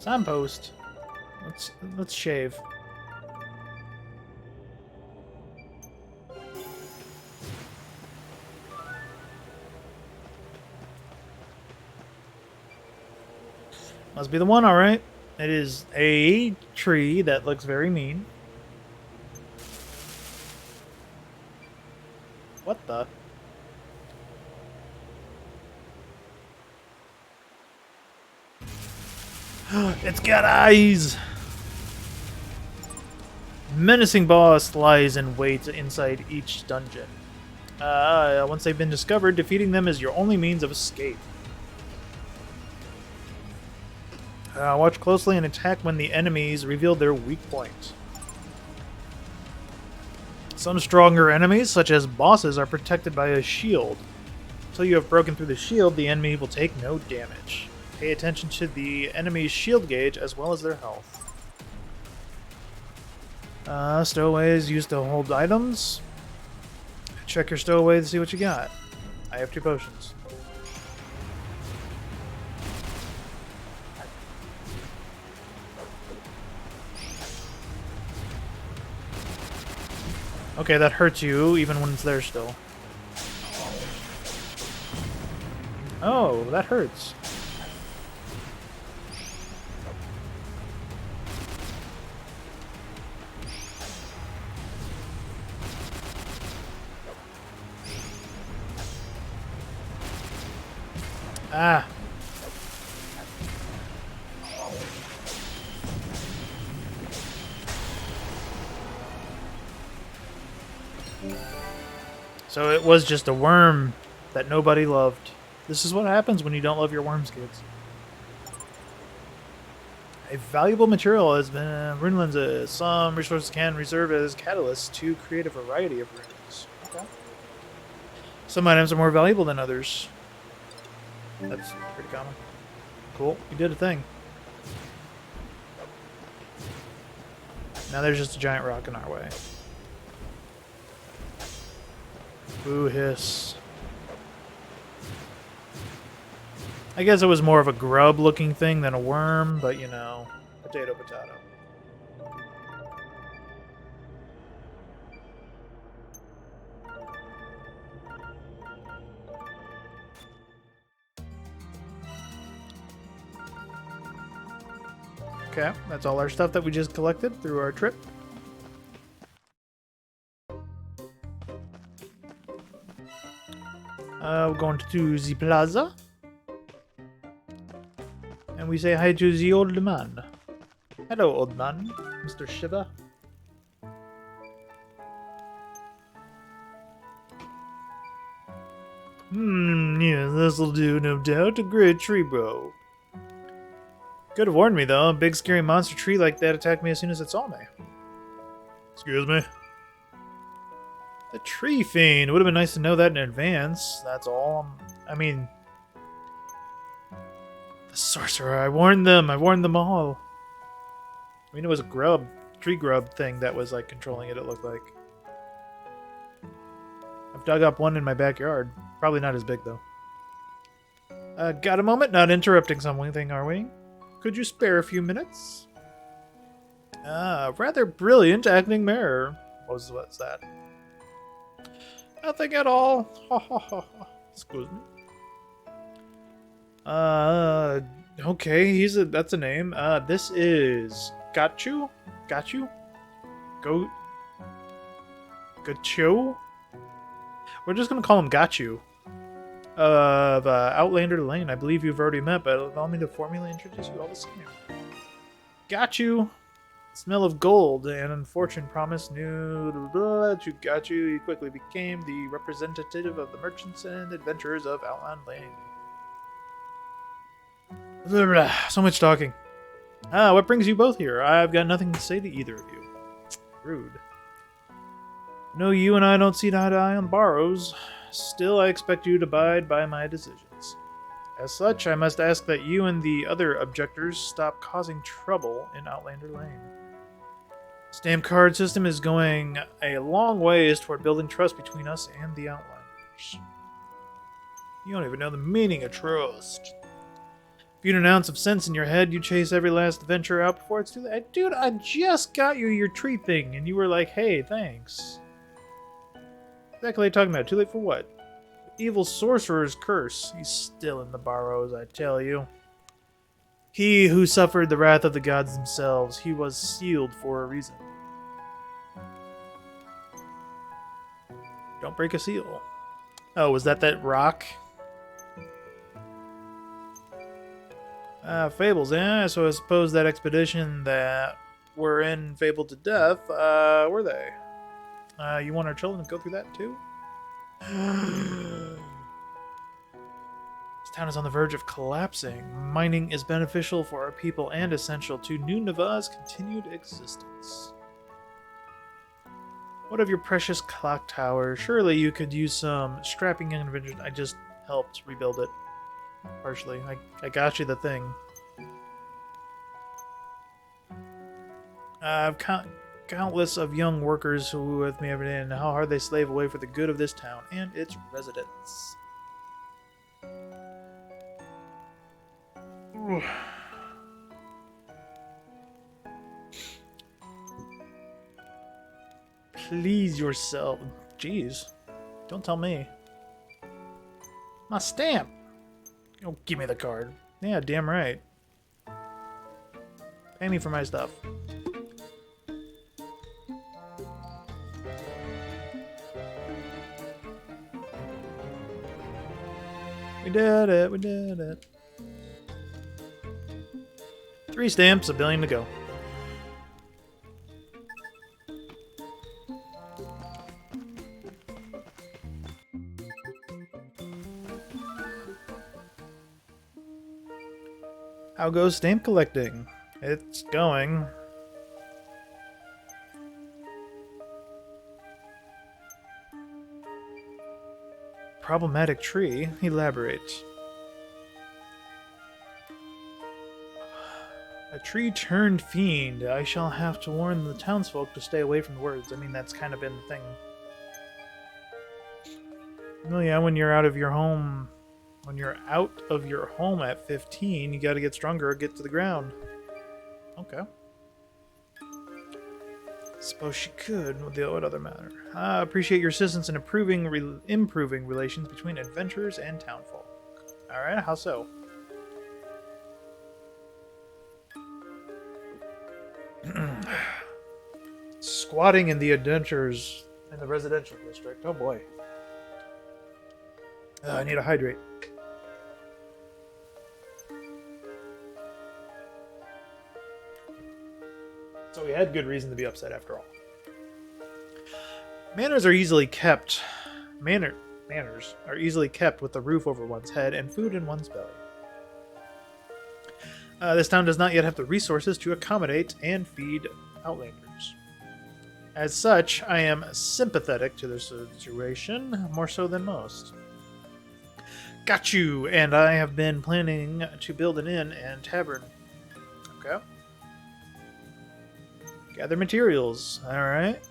[SPEAKER 1] Signpost. Let's shave. Must be the one, alright. It is a tree that looks very mean. What the? It's got eyes! Menacing boss lies in wait inside each dungeon. Once they've been discovered, defeating them is your only means of escape. Watch closely and attack when the enemies reveal their weak point. Some stronger enemies, such as bosses, are protected by a shield. Until you have broken through the shield, the enemy will take no damage. Pay attention to the enemy's shield gauge as well as their health. Stowaways used to hold items. Check your stowaway to see what you got. I have 2 potions. Okay, that hurts you even when it's there still. Oh, that hurts. Ah. So it was just a worm that nobody loved. This is what happens when you don't love your worms, kids. A valuable material has been rune lenses. Some resources can serve as catalysts to create a variety of runes. Okay. Some items are more valuable than others. That's pretty common. Cool. You did a thing. Now there's just a giant rock in our way. Boo hiss. I guess it was more of a grub-looking thing than a worm, but you know, potato, potato. Okay, that's all our stuff that we just collected through our trip. We're going to the plaza. And we say hi to the old man. Hello, old man. Mr. Shiva. Yeah, this'll do, no doubt. A great tree, bro. Could have warned me, though. A big, scary monster tree like that attacked me as soon as it saw me. Excuse me? The tree fiend. It would have been nice to know that in advance. That's all. I mean... The sorcerer. I warned them. I warned them all. I mean, it was a grub. Tree grub thing that was, like, controlling it, it looked like. I've dug up one in my backyard. Probably not as big, though. Got a moment? Not interrupting something, are we? Could you spare a few minutes? Rather brilliant acting mirror. What's that? Nothing at all. Ha ha ha. Excuse me. Okay, that's a name. This is Gachu? Gachu? Gacho? We're just gonna call him Gachu. Of Outlander Lane. I believe you've already met, but allow me to formally introduce you all the same. Gachu! Smell of gold and fortune promise knew that you got you. He quickly became the representative of the merchants and adventurers of Outland Lane. So much talking. What brings you both here? I've got nothing to say to either of you. Rude. No, you and I don't see eye to eye on borrows. Still, I expect you to abide by my decisions. As such, I must ask that you and the other objectors stop causing trouble in Outlander Lane. Stamp card system is going a long ways toward building trust between us and the Outlanders. You don't even know the meaning of trust. If you had an ounce of sense in your head, you'd chase every last adventure out before it's too late. Dude, I just got you your tree thing, and you were like, hey, thanks. Exactly what are you talking about? Too late for what? The evil sorcerer's curse. He's still in the Barrows, I tell you. He who suffered the wrath of the gods themselves, he was sealed for a reason. Don't break a seal. Oh, was that rock? Fables, eh? So I suppose that expedition that were in Fabled to Death, were they? You want our children to go through that too? This town is on the verge of collapsing. Mining is beneficial for our people and essential to New Nava's continued existence. What of your precious clock tower? Surely you could use some scrapping intervention. I just helped rebuild it. Partially. I got you the thing. I've countless of young workers who were with me every day, and how hard they slave away for the good of this town and its residents. Please yourself. Jeez. Don't tell me. My stamp! Oh, give me the card. Yeah, damn right. Pay me for my stuff. We did it, we did it. 3 stamps, $1 billion to go. How goes stamp collecting? It's going. Problematic tree. Elaborate. A tree turned fiend. I shall have to warn the townsfolk to stay away from the words. I mean, that's kind of been the thing. Well, yeah, when you're out of your home... When you're out of your home at 15, you gotta get stronger or get to the ground. Okay. Suppose she could. What other matter? I appreciate your assistance in improving relations between adventurers and townfolk. Alright, how so? Squatting in the adventurers in the residential district. Oh boy. I need to hydrate. So we had good reason to be upset after all. Manners are easily kept. Manners are easily kept with the roof over one's head and food in one's belly. This town does not yet have the resources to accommodate and feed outlanders. As such, I am sympathetic to the situation, more so than most. Got you! And I have been planning to build an inn and tavern. Okay. Gather materials. Alright.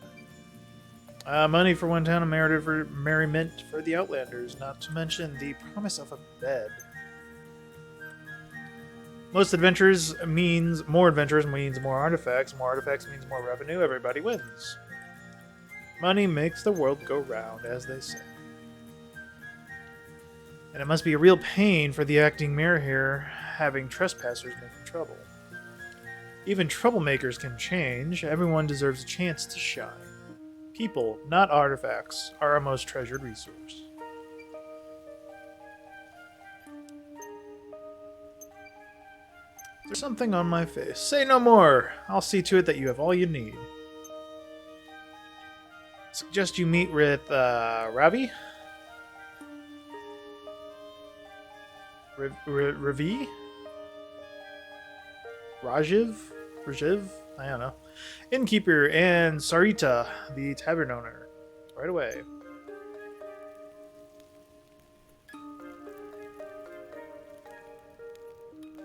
[SPEAKER 1] Money for one town and merriment for the outlanders, not to mention the promise of a bed. Most adventures means more adventures means more artifacts. More artifacts means more revenue. Everybody wins. Money makes the world go round, as they say. And it must be a real pain for the acting mayor here, having trespassers making trouble. Even troublemakers can change. Everyone deserves a chance to shine. People, not artifacts, are our most treasured resource. There's something on my face. Say no more. I'll see to it that you have all you need. Suggest you meet with Ravi? Ravi? Rajiv? I don't know. Innkeeper and Sarita, the tavern owner. Right away.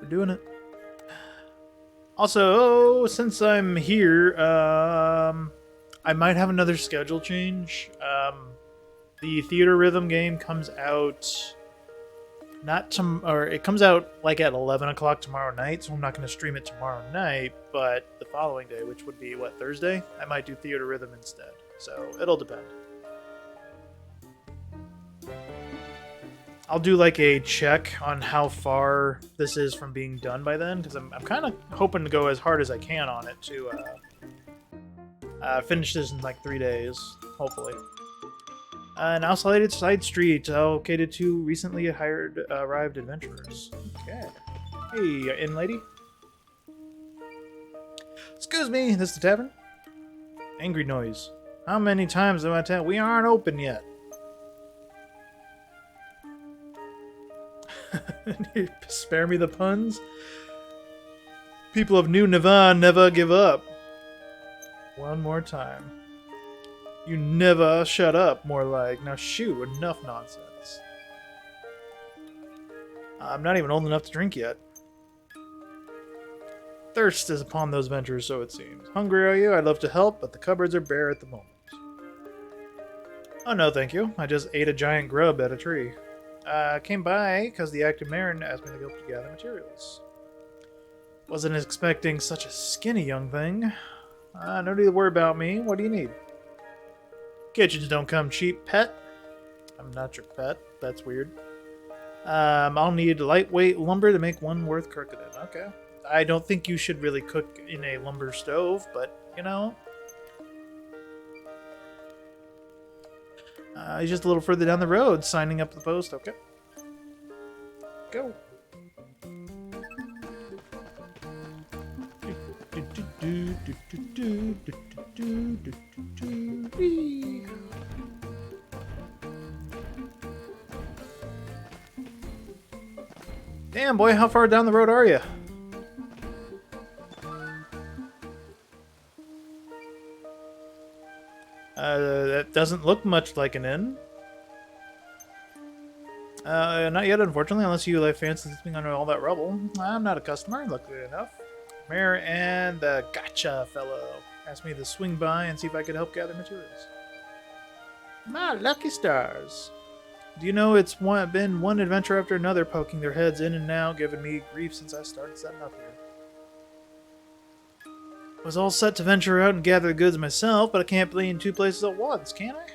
[SPEAKER 1] We're doing it. Also, since I'm here, I might have another schedule change. The Theater Rhythm game comes out it comes out like at 11 o'clock tomorrow night, so I'm not going to stream it tomorrow night, but the following day, which would be, what, Thursday? I might do Theater Rhythm instead, so it'll depend. I'll do like a check on how far this is from being done by then, because I'm kind of hoping to go as hard as I can on it to finish this in like 3 days, hopefully. An isolated side street located to recently arrived adventurers. Okay. Hey, inn lady. Excuse me, this the tavern? Angry noise. How many times am I telling? We aren't open yet. Spare me the puns. People of New Navan never give up. One more time. You never shut up, more like. Now shoo, enough nonsense. I'm not even old enough to drink yet. Thirst is upon those venturers, so it seems. Hungry are you? I'd love to help, but the cupboards are bare at the moment. Oh no, thank you. I just ate a giant grub at a tree. Came by because the active Marin asked me to help to gather materials. Wasn't expecting such a skinny young thing. No need to worry about me. What do you need? Kitchens don't come cheap, pet. I'm not your pet. That's weird. I'll need lightweight lumber to make one worth cooking in. Okay. I don't think you should really cook in a lumber stove, but, you know. He's just a little further down the road, signing up the post. Okay. Go. Damn, boy, how far down the road are you? That doesn't look much like an inn. Not yet, unfortunately, unless you like fancy sleeping under all that rubble. I'm not a customer, luckily enough. Mayor and the gotcha fellow asked me to swing by and see if I could help gather materials. My lucky stars. Do you know it's been one adventure after another poking their heads in and out, giving me grief since I started setting up here. Was all set to venture out and gather the goods myself, but I can't be in two places at once, can I?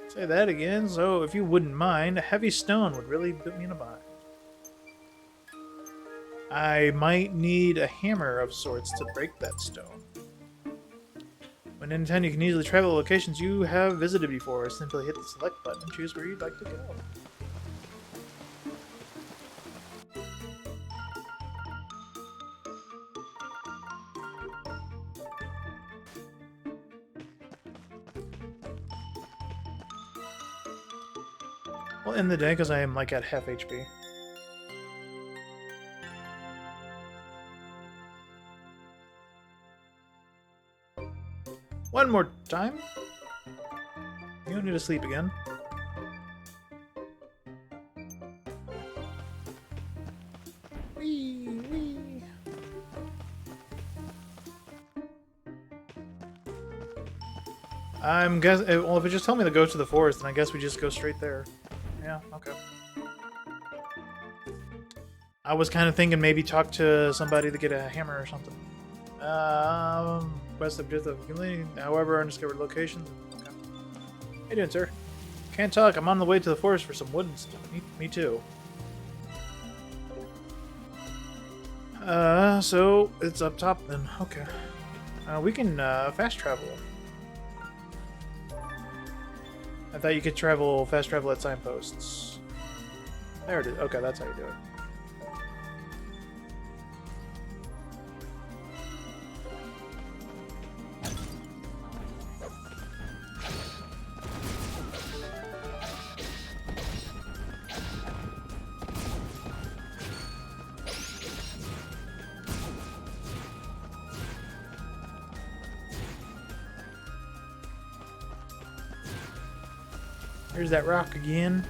[SPEAKER 1] Say that again, so if you wouldn't mind, a heavy stone would really put me in a bind. I might need a hammer of sorts to break that stone. When in town, you can easily travel locations you have visited before. Simply hit the select button and choose where you'd like to go. We'll end the day because I am like at half HP. One more time. You don't need to sleep again. Wee, wee. I'm guessing. Well, if it just told me to go to the forest, then I guess we just go straight there. Yeah. Okay. I was kind of thinking maybe talk to somebody to get a hammer or something. Quest objective accumulating, however, undiscovered locations. Okay. How you doing, sir? Can't talk. I'm on the way to the forest for some wood and stuff. Me too. So it's up top then. Okay. We can fast travel. I thought you could fast travel at signposts. There it is. Okay, that's how you do it. Here's that rock again.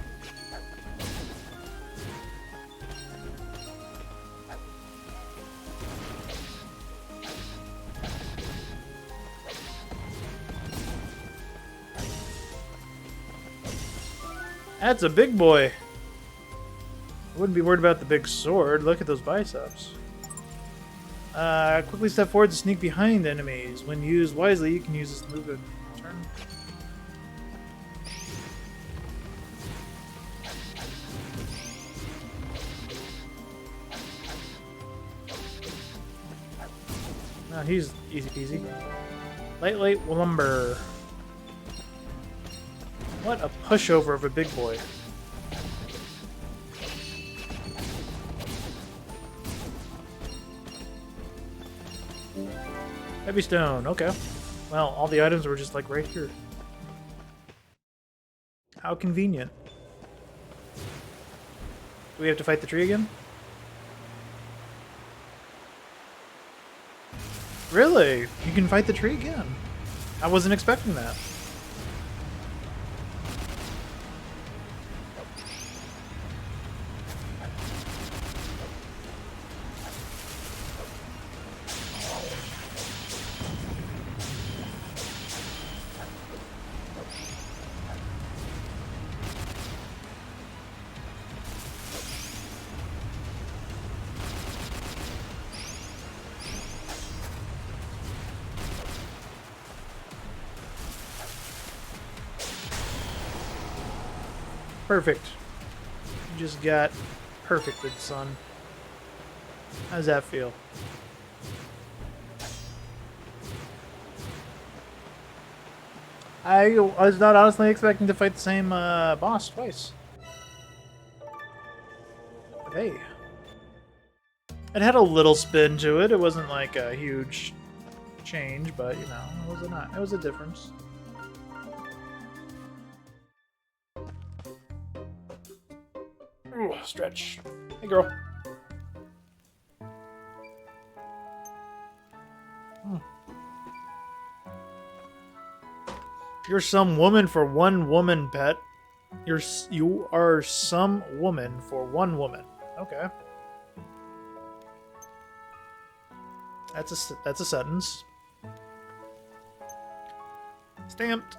[SPEAKER 1] That's a big boy. I wouldn't be worried about the big sword. Look at those biceps. Quickly step forward to sneak behind enemies. When used wisely, you can use this move to turn. No, he's easy peasy. Light lumber. What a pushover of a big boy. Heavy stone, okay. Well, all the items were just like right here. How convenient. Do we have to fight the tree again? Really? You can fight the tree again? I wasn't expecting that. Perfect. You just got perfected, son. How does that feel? I was not honestly expecting to fight the same boss twice. But hey. It had a little spin to it. It wasn't like a huge change, but you know, it was a difference. Ooh, stretch. Hey, girl. You're some woman for one woman, pet. You are some woman for one woman. Okay. That's a sentence. Stamped.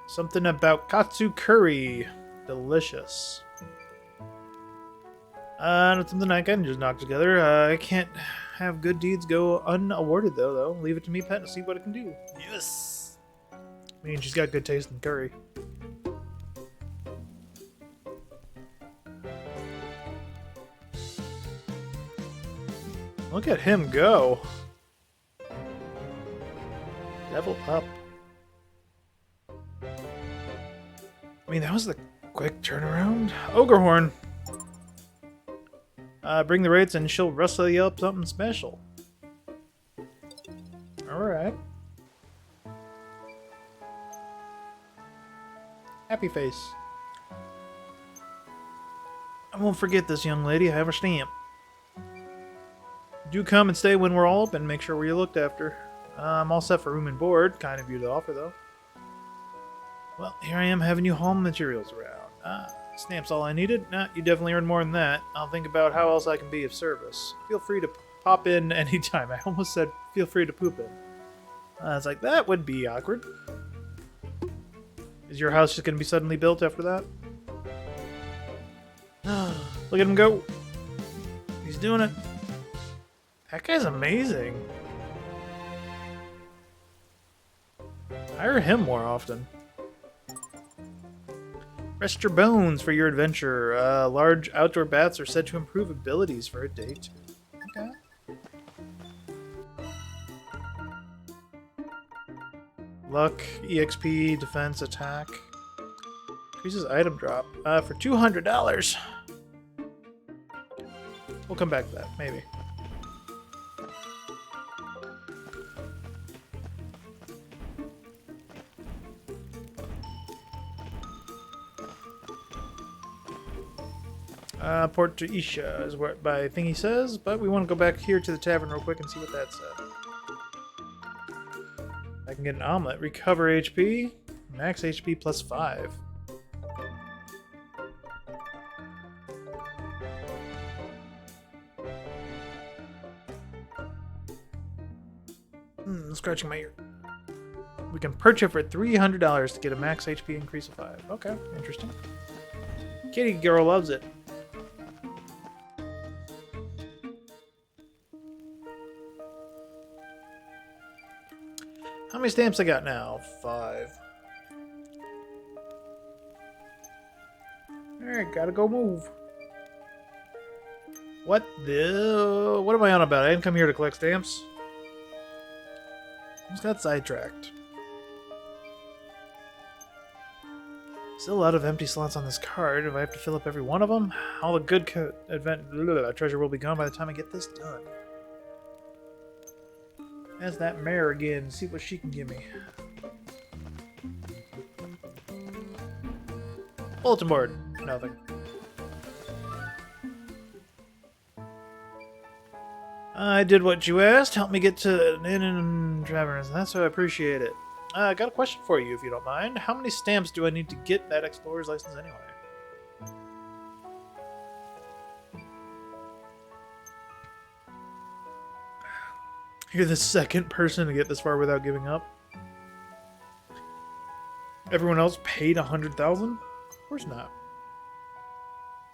[SPEAKER 1] Something about katsu curry. Delicious. Not something I can just knock together. I can't have good deeds go unawarded, though. Leave it to me, pet, to see what it can do. Yes! I mean, she's got good taste in curry. Look at him go. Level up. I mean, that was the quick turnaround. Ogre Horn. Bring the rates and she'll rustle you up something special. Alright. Happy face. I won't forget this, young lady. I have a stamp. Do come and stay when we're all open. Make sure we're looked after. I'm all set for room and board. Kind of you to offer, though. Well, here I am having you haul materials around. Stamps all I needed? Nah, you definitely earned more than that. I'll think about how else I can be of service. Feel free to pop in anytime. I almost said feel free to poop in. I was like, that would be awkward. Is your house just going to be suddenly built after that? Look at him go. He's doing it. That guy's amazing. Hire him more often. Rest your bones for your adventure. Large outdoor bats are said to improve abilities for a day too. Okay. Luck, EXP, defense, attack. Increases item drop. For $200. We'll come back to that, maybe. Port to Isha is what my thingy says, but we want to go back here to the tavern real quick and see what that said. I can get an omelet. Recover HP. Max HP plus 5. Scratching my ear. We can purchase it for $300 to get a max HP increase of 5. Okay, interesting. Kitty girl loves it. How many stamps I got now? 5. Alright, gotta go move. What am I on about? I didn't come here to collect stamps. I just got sidetracked. Still a lot of empty slots on this card. If I have to fill up every one of them, all the good treasure will be gone by the time I get this done. That's that mare again. See what she can give me. Bulletin board. Nothing. I did what you asked. Help me get to Inn and Travers. That's so I appreciate it. I got a question for you, if you don't mind. How many stamps do I need to get that explorer's license anyway? You're the second person to get this far without giving up. Everyone else paid 100,000? Of course not.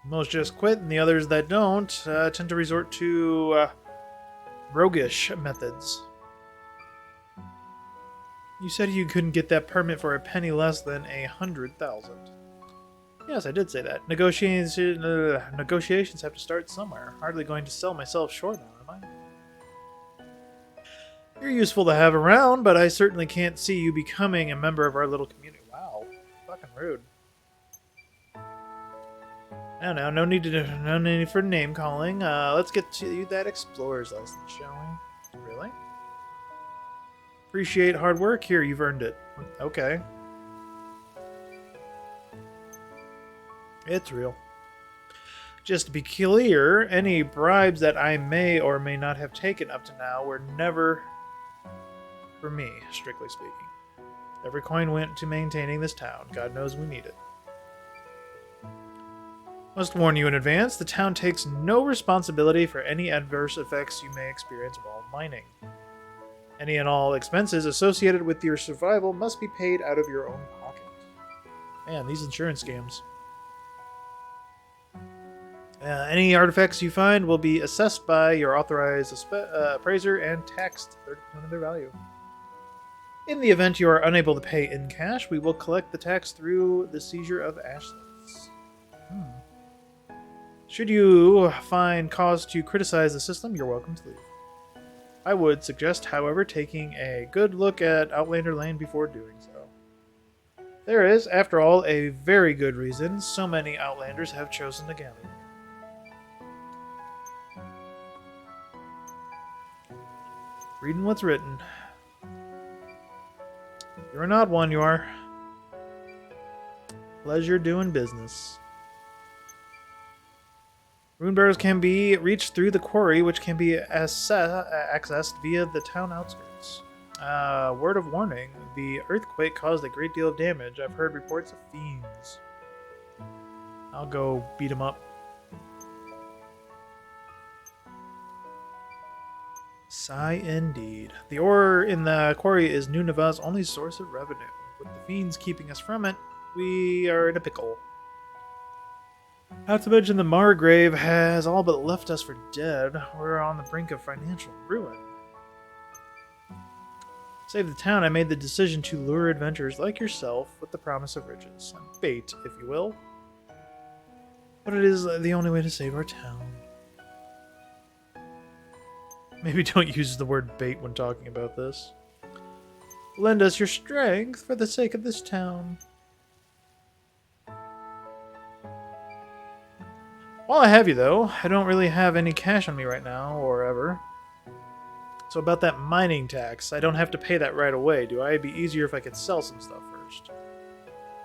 [SPEAKER 1] Most just quit, and the others that don't tend to resort to roguish methods. You said you couldn't get that permit for a penny less than 100,000. Yes, I did say that. Negotiations have to start somewhere. Hardly going to sell myself short now, am I? You're useful to have around, but I certainly can't see you becoming a member of our little community. Wow, fucking rude. No need for name calling. Let's get to that explorer's license, shall we? Really? Appreciate hard work. Here, you've earned it. Okay. It's real. Just to be clear, any bribes that I may or may not have taken up to now were never for me, strictly speaking. Every coin went to maintaining this town. God knows we need it. Must warn you in advance, the town takes no responsibility for any adverse effects you may experience while mining. Any and all expenses associated with your survival must be paid out of your own pocket. Man, these insurance scams. Any artifacts you find will be assessed by your authorized appraiser and taxed 30% of their value. In the event you are unable to pay in cash, we will collect the tax through the seizure of assets. Should you find cause to criticize the system, you're welcome to leave. I would suggest, however, taking a good look at Outlander Lane before doing so. There is, after all, a very good reason so many Outlanders have chosen to gather. Reading what's written. You're an odd one, you are. Pleasure doing business. Rune barrels can be reached through the quarry, which can be accessed via the town outskirts. Word of warning, the earthquake caused a great deal of damage. I've heard reports of fiends. I'll go beat them up. Sigh indeed. The ore in the quarry is Nuneva's only source of revenue. With the fiends keeping us from it, we are in a pickle. Not to mention the Margrave has all but left us for dead. We're on the brink of financial ruin. To save the town, I made the decision to lure adventurers like yourself with the promise of riches. Bait, if you will. But it is the only way to save our town. Maybe don't use the word bait when talking about this. Lend us your strength for the sake of this town. While I have you, though, I don't really have any cash on me right now, or ever. So about that mining tax, I don't have to pay that right away, do I? It'd be easier if I could sell some stuff first.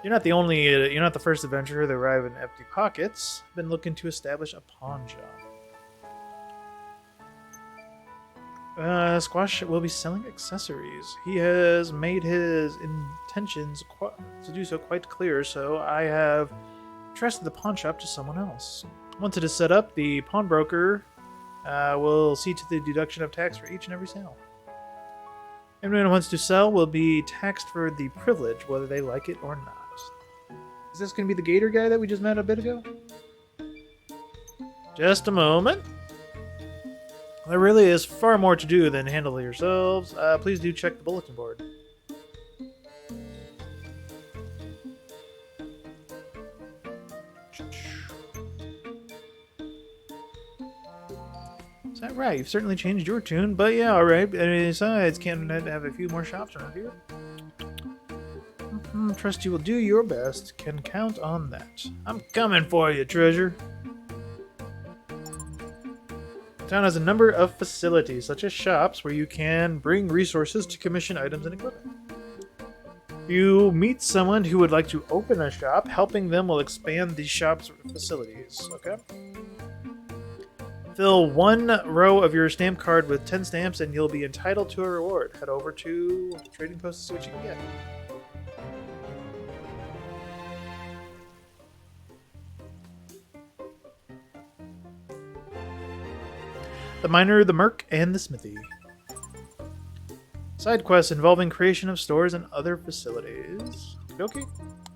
[SPEAKER 1] You're not the first adventurer to arrive in empty pockets. I've been looking to establish a pawn shop. Squash will be selling accessories. He has made his intentions to do so quite clear, so I have trusted the pawn shop to someone else. Once it is set up, the pawnbroker will see to the deduction of tax for each and every sale. Anyone who wants to sell will be taxed for the privilege, whether they like it or not. Is this going to be the gator guy that we just met a bit ago? Just a moment. There really is far more to do than handle it yourselves. Please do check the bulletin board. Is that right? You've certainly changed your tune, but yeah, alright. Besides, can't have a few more shops around here? trust you will do your best. Can count on that. I'm coming for you, treasure. The town has a number of facilities, such as shops, where you can bring resources to commission items and equipment. You meet someone who would like to open a shop. Helping them will expand the shop's facilities. Okay. Fill one row of your stamp card with 10 stamps and you'll be entitled to a reward. Head over to Trading Post to see what you can get. The Miner, the Merc, and the Smithy. Side quests involving creation of stores and other facilities. Okay.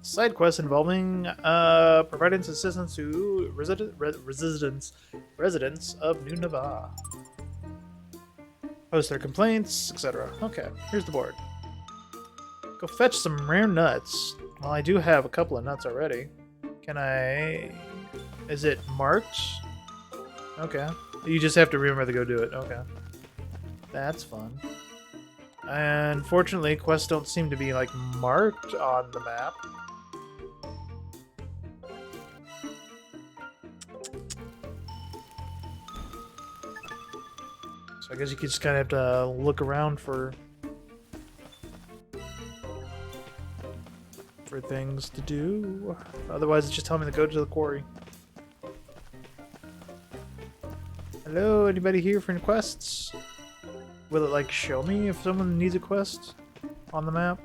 [SPEAKER 1] Side quests involving providing assistance to residents of New Nava. Post their complaints, etc. Okay, here's the board. Go fetch some rare nuts. Well, I do have a couple of nuts already. Can I... Is it marked? Okay. You just have to remember to go do it. Okay. That's fun. And fortunately, quests don't seem to be, like, marked on the map. So I guess you just kind of have to look around for things to do. Otherwise, it's just telling me to go to the quarry. Hello, anybody here for any quests? Will it, like, show me if someone needs a quest on the map?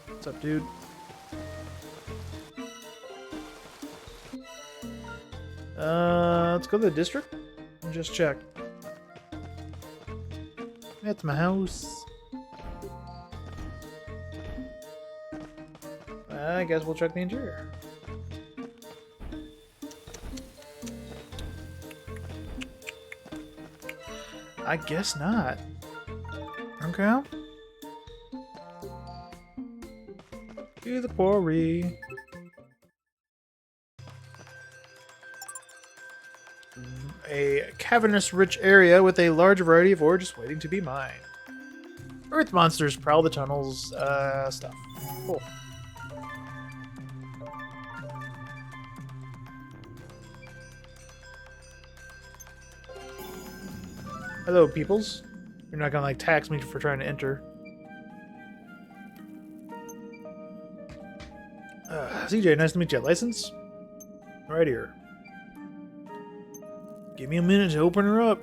[SPEAKER 1] What's up, dude? Let's go to the district and just check. That's my house. I guess we'll check the interior. I guess not. Okay. To the quarry. A cavernous rich area with a large variety of ore just waiting to be mined. Earth monsters prowl the tunnels, stuff. Cool. Hello, peoples. You're not gonna, like, tax me for trying to enter. CJ, nice to meet you. License? Right here. Give me a minute to open her up.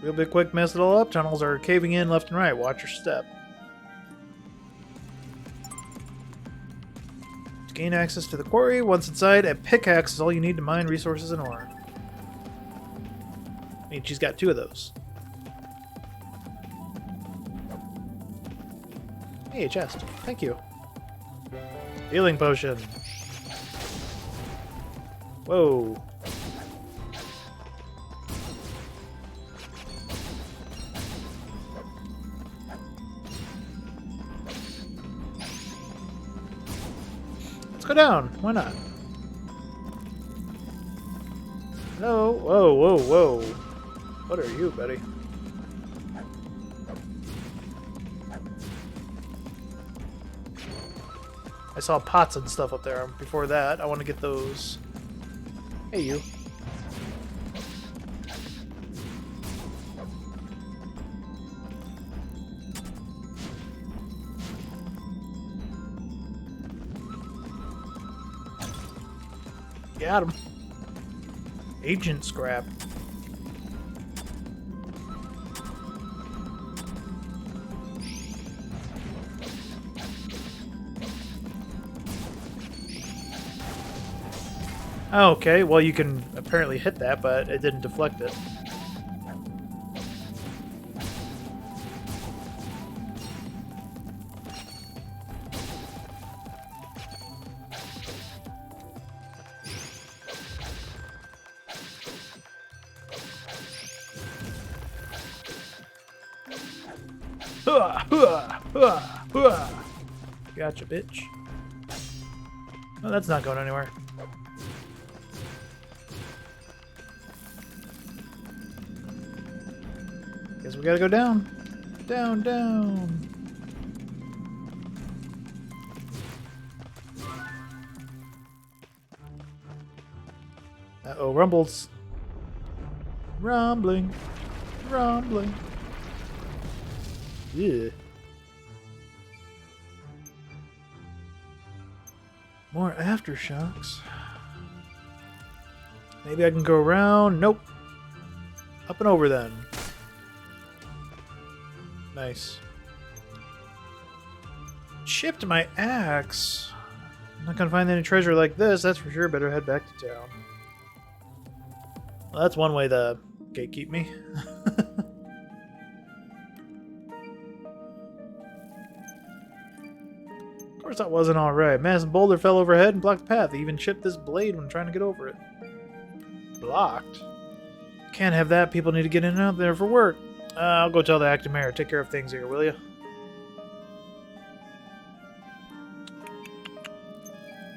[SPEAKER 1] Real bit quick, mess it all up. Tunnels are caving in left and right. Watch your step. To gain access to the quarry, once inside, a pickaxe is all you need to mine resources and ore. I mean, she's got 2 of those. Hey, a chest. Thank you. Healing potion. Whoa. Let's go down. Why not? Hello? Whoa, whoa, whoa. What are you, buddy? I saw pots and stuff up there. Before that, I want to get those. Hey, you. Got him. Agent scrap. Oh, okay, well, you can apparently hit that, but it didn't deflect it. Gotcha, bitch. Oh, that's not going anywhere. Guess we gotta go down. Down, down. Uh-oh, rumbles. Rumbling. Rumbling. Yeah. More aftershocks. Maybe I can go around. Nope. Up and over then. Nice. Chipped my axe. I'm not gonna find any treasure like this, that's for sure. Better head back to town. Well, that's one way to gatekeep me. Of course that wasn't alright. Massive boulder fell overhead and blocked the path. He even chipped this blade when trying to get over it. Blocked? Can't have that. People need to get in and out there for work. I'll go tell the acting mayor. Take care of things here, will you?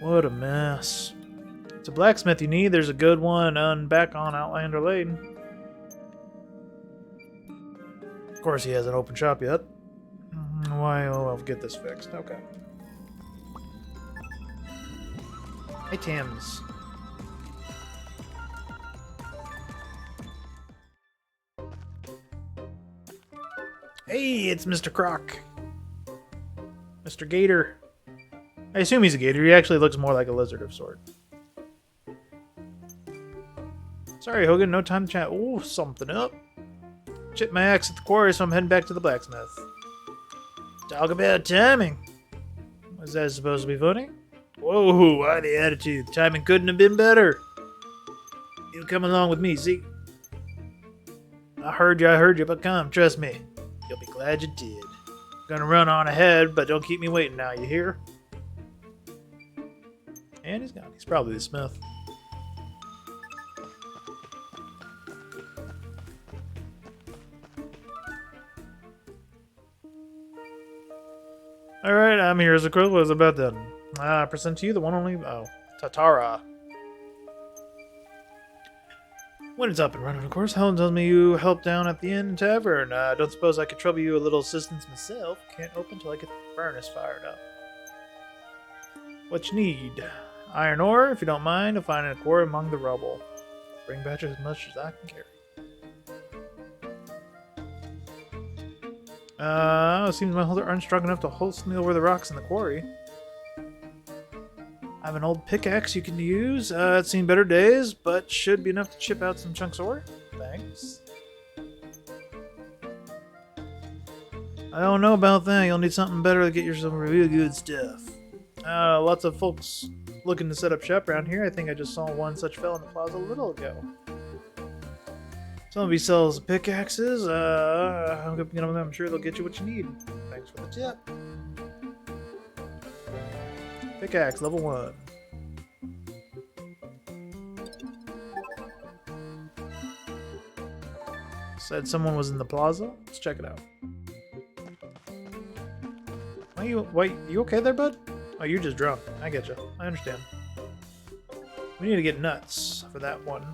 [SPEAKER 1] What a mess. It's a blacksmith you need. There's a good one back on Outlander Lane. Of course he hasn't opened shop yet. Why? Oh, I'll get this fixed. Okay. Items. Hey, it's Mr. Croc. Mr. Gator. I assume he's a gator. He actually looks more like a lizard of sort. Sorry, Hogan. No time to chat. Oh, something up. Chipped my axe at the quarry, so I'm heading back to the blacksmith. Talk about timing. Was that supposed to be funny? Whoa, why the attitude? Timing couldn't have been better. You come along with me, see? I heard you, but come, trust me. You'll be glad you did. Gonna run on ahead, but don't keep me waiting now, you hear? And he's gone. He's probably the smith. Alright, I'm here as a quick was about done. I present to you the one only Tatara. When it's up and running, of course. Helen tells me you help down at the inn and tavern. Don't suppose I could trouble you a little assistance myself. Can't open till I get the furnace fired up. What you need? Iron ore, if you don't mind. I'll find a quarry among the rubble. Bring back as much as I can carry. It seems my holder aren't strong enough to hold me over the rocks in the quarry. I have an old pickaxe you can use. It's seen better days, but should be enough to chip out some chunks of ore. Thanks. I don't know about that. You'll need something better to get yourself real good stuff. Lots of folks looking to set up shop around here. I think I just saw one such fella in the plaza a little ago. Somebody sells pickaxes. I'm sure they'll get you what you need. Thanks for the tip. Pickaxe, level 1. Said someone was in the plaza. Let's check it out. You okay there, bud? Oh, you're just drunk. I get you. I understand. We need to get nuts for that one.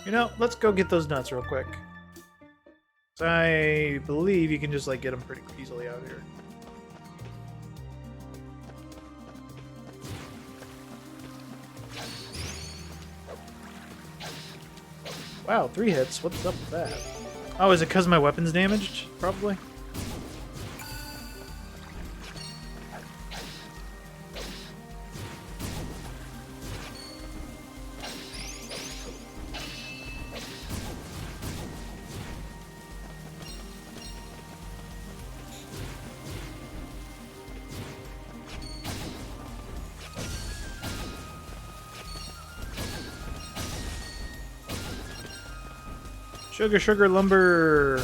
[SPEAKER 1] You know, let's go get those nuts real quick. I believe you can just like get them pretty easily out here. Wow, 3 hits. What's up with that? Oh, is it because my weapon's damaged? Probably. Sugar, sugar, lumber.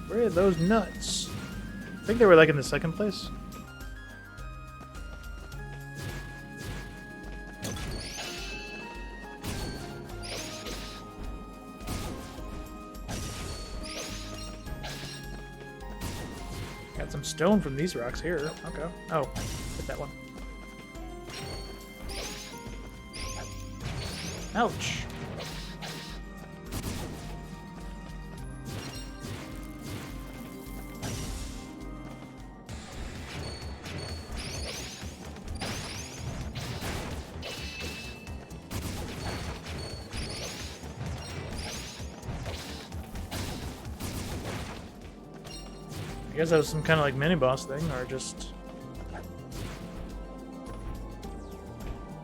[SPEAKER 1] Where are those nuts? I think they were like in the second place. Get some stone from these rocks here. Okay. Oh, hit that one. Ouch. I guess that was some kind of like mini boss thing, or just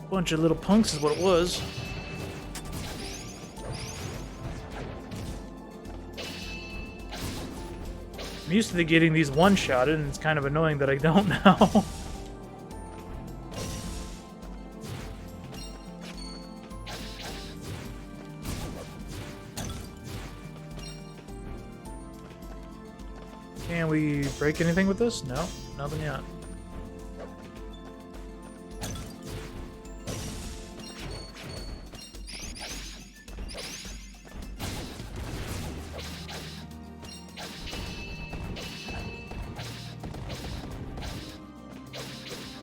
[SPEAKER 1] a bunch of little punks is what it was. I'm used to getting these one-shotted, and it's kind of annoying that I don't now. Can we break anything with this? No, nothing yet.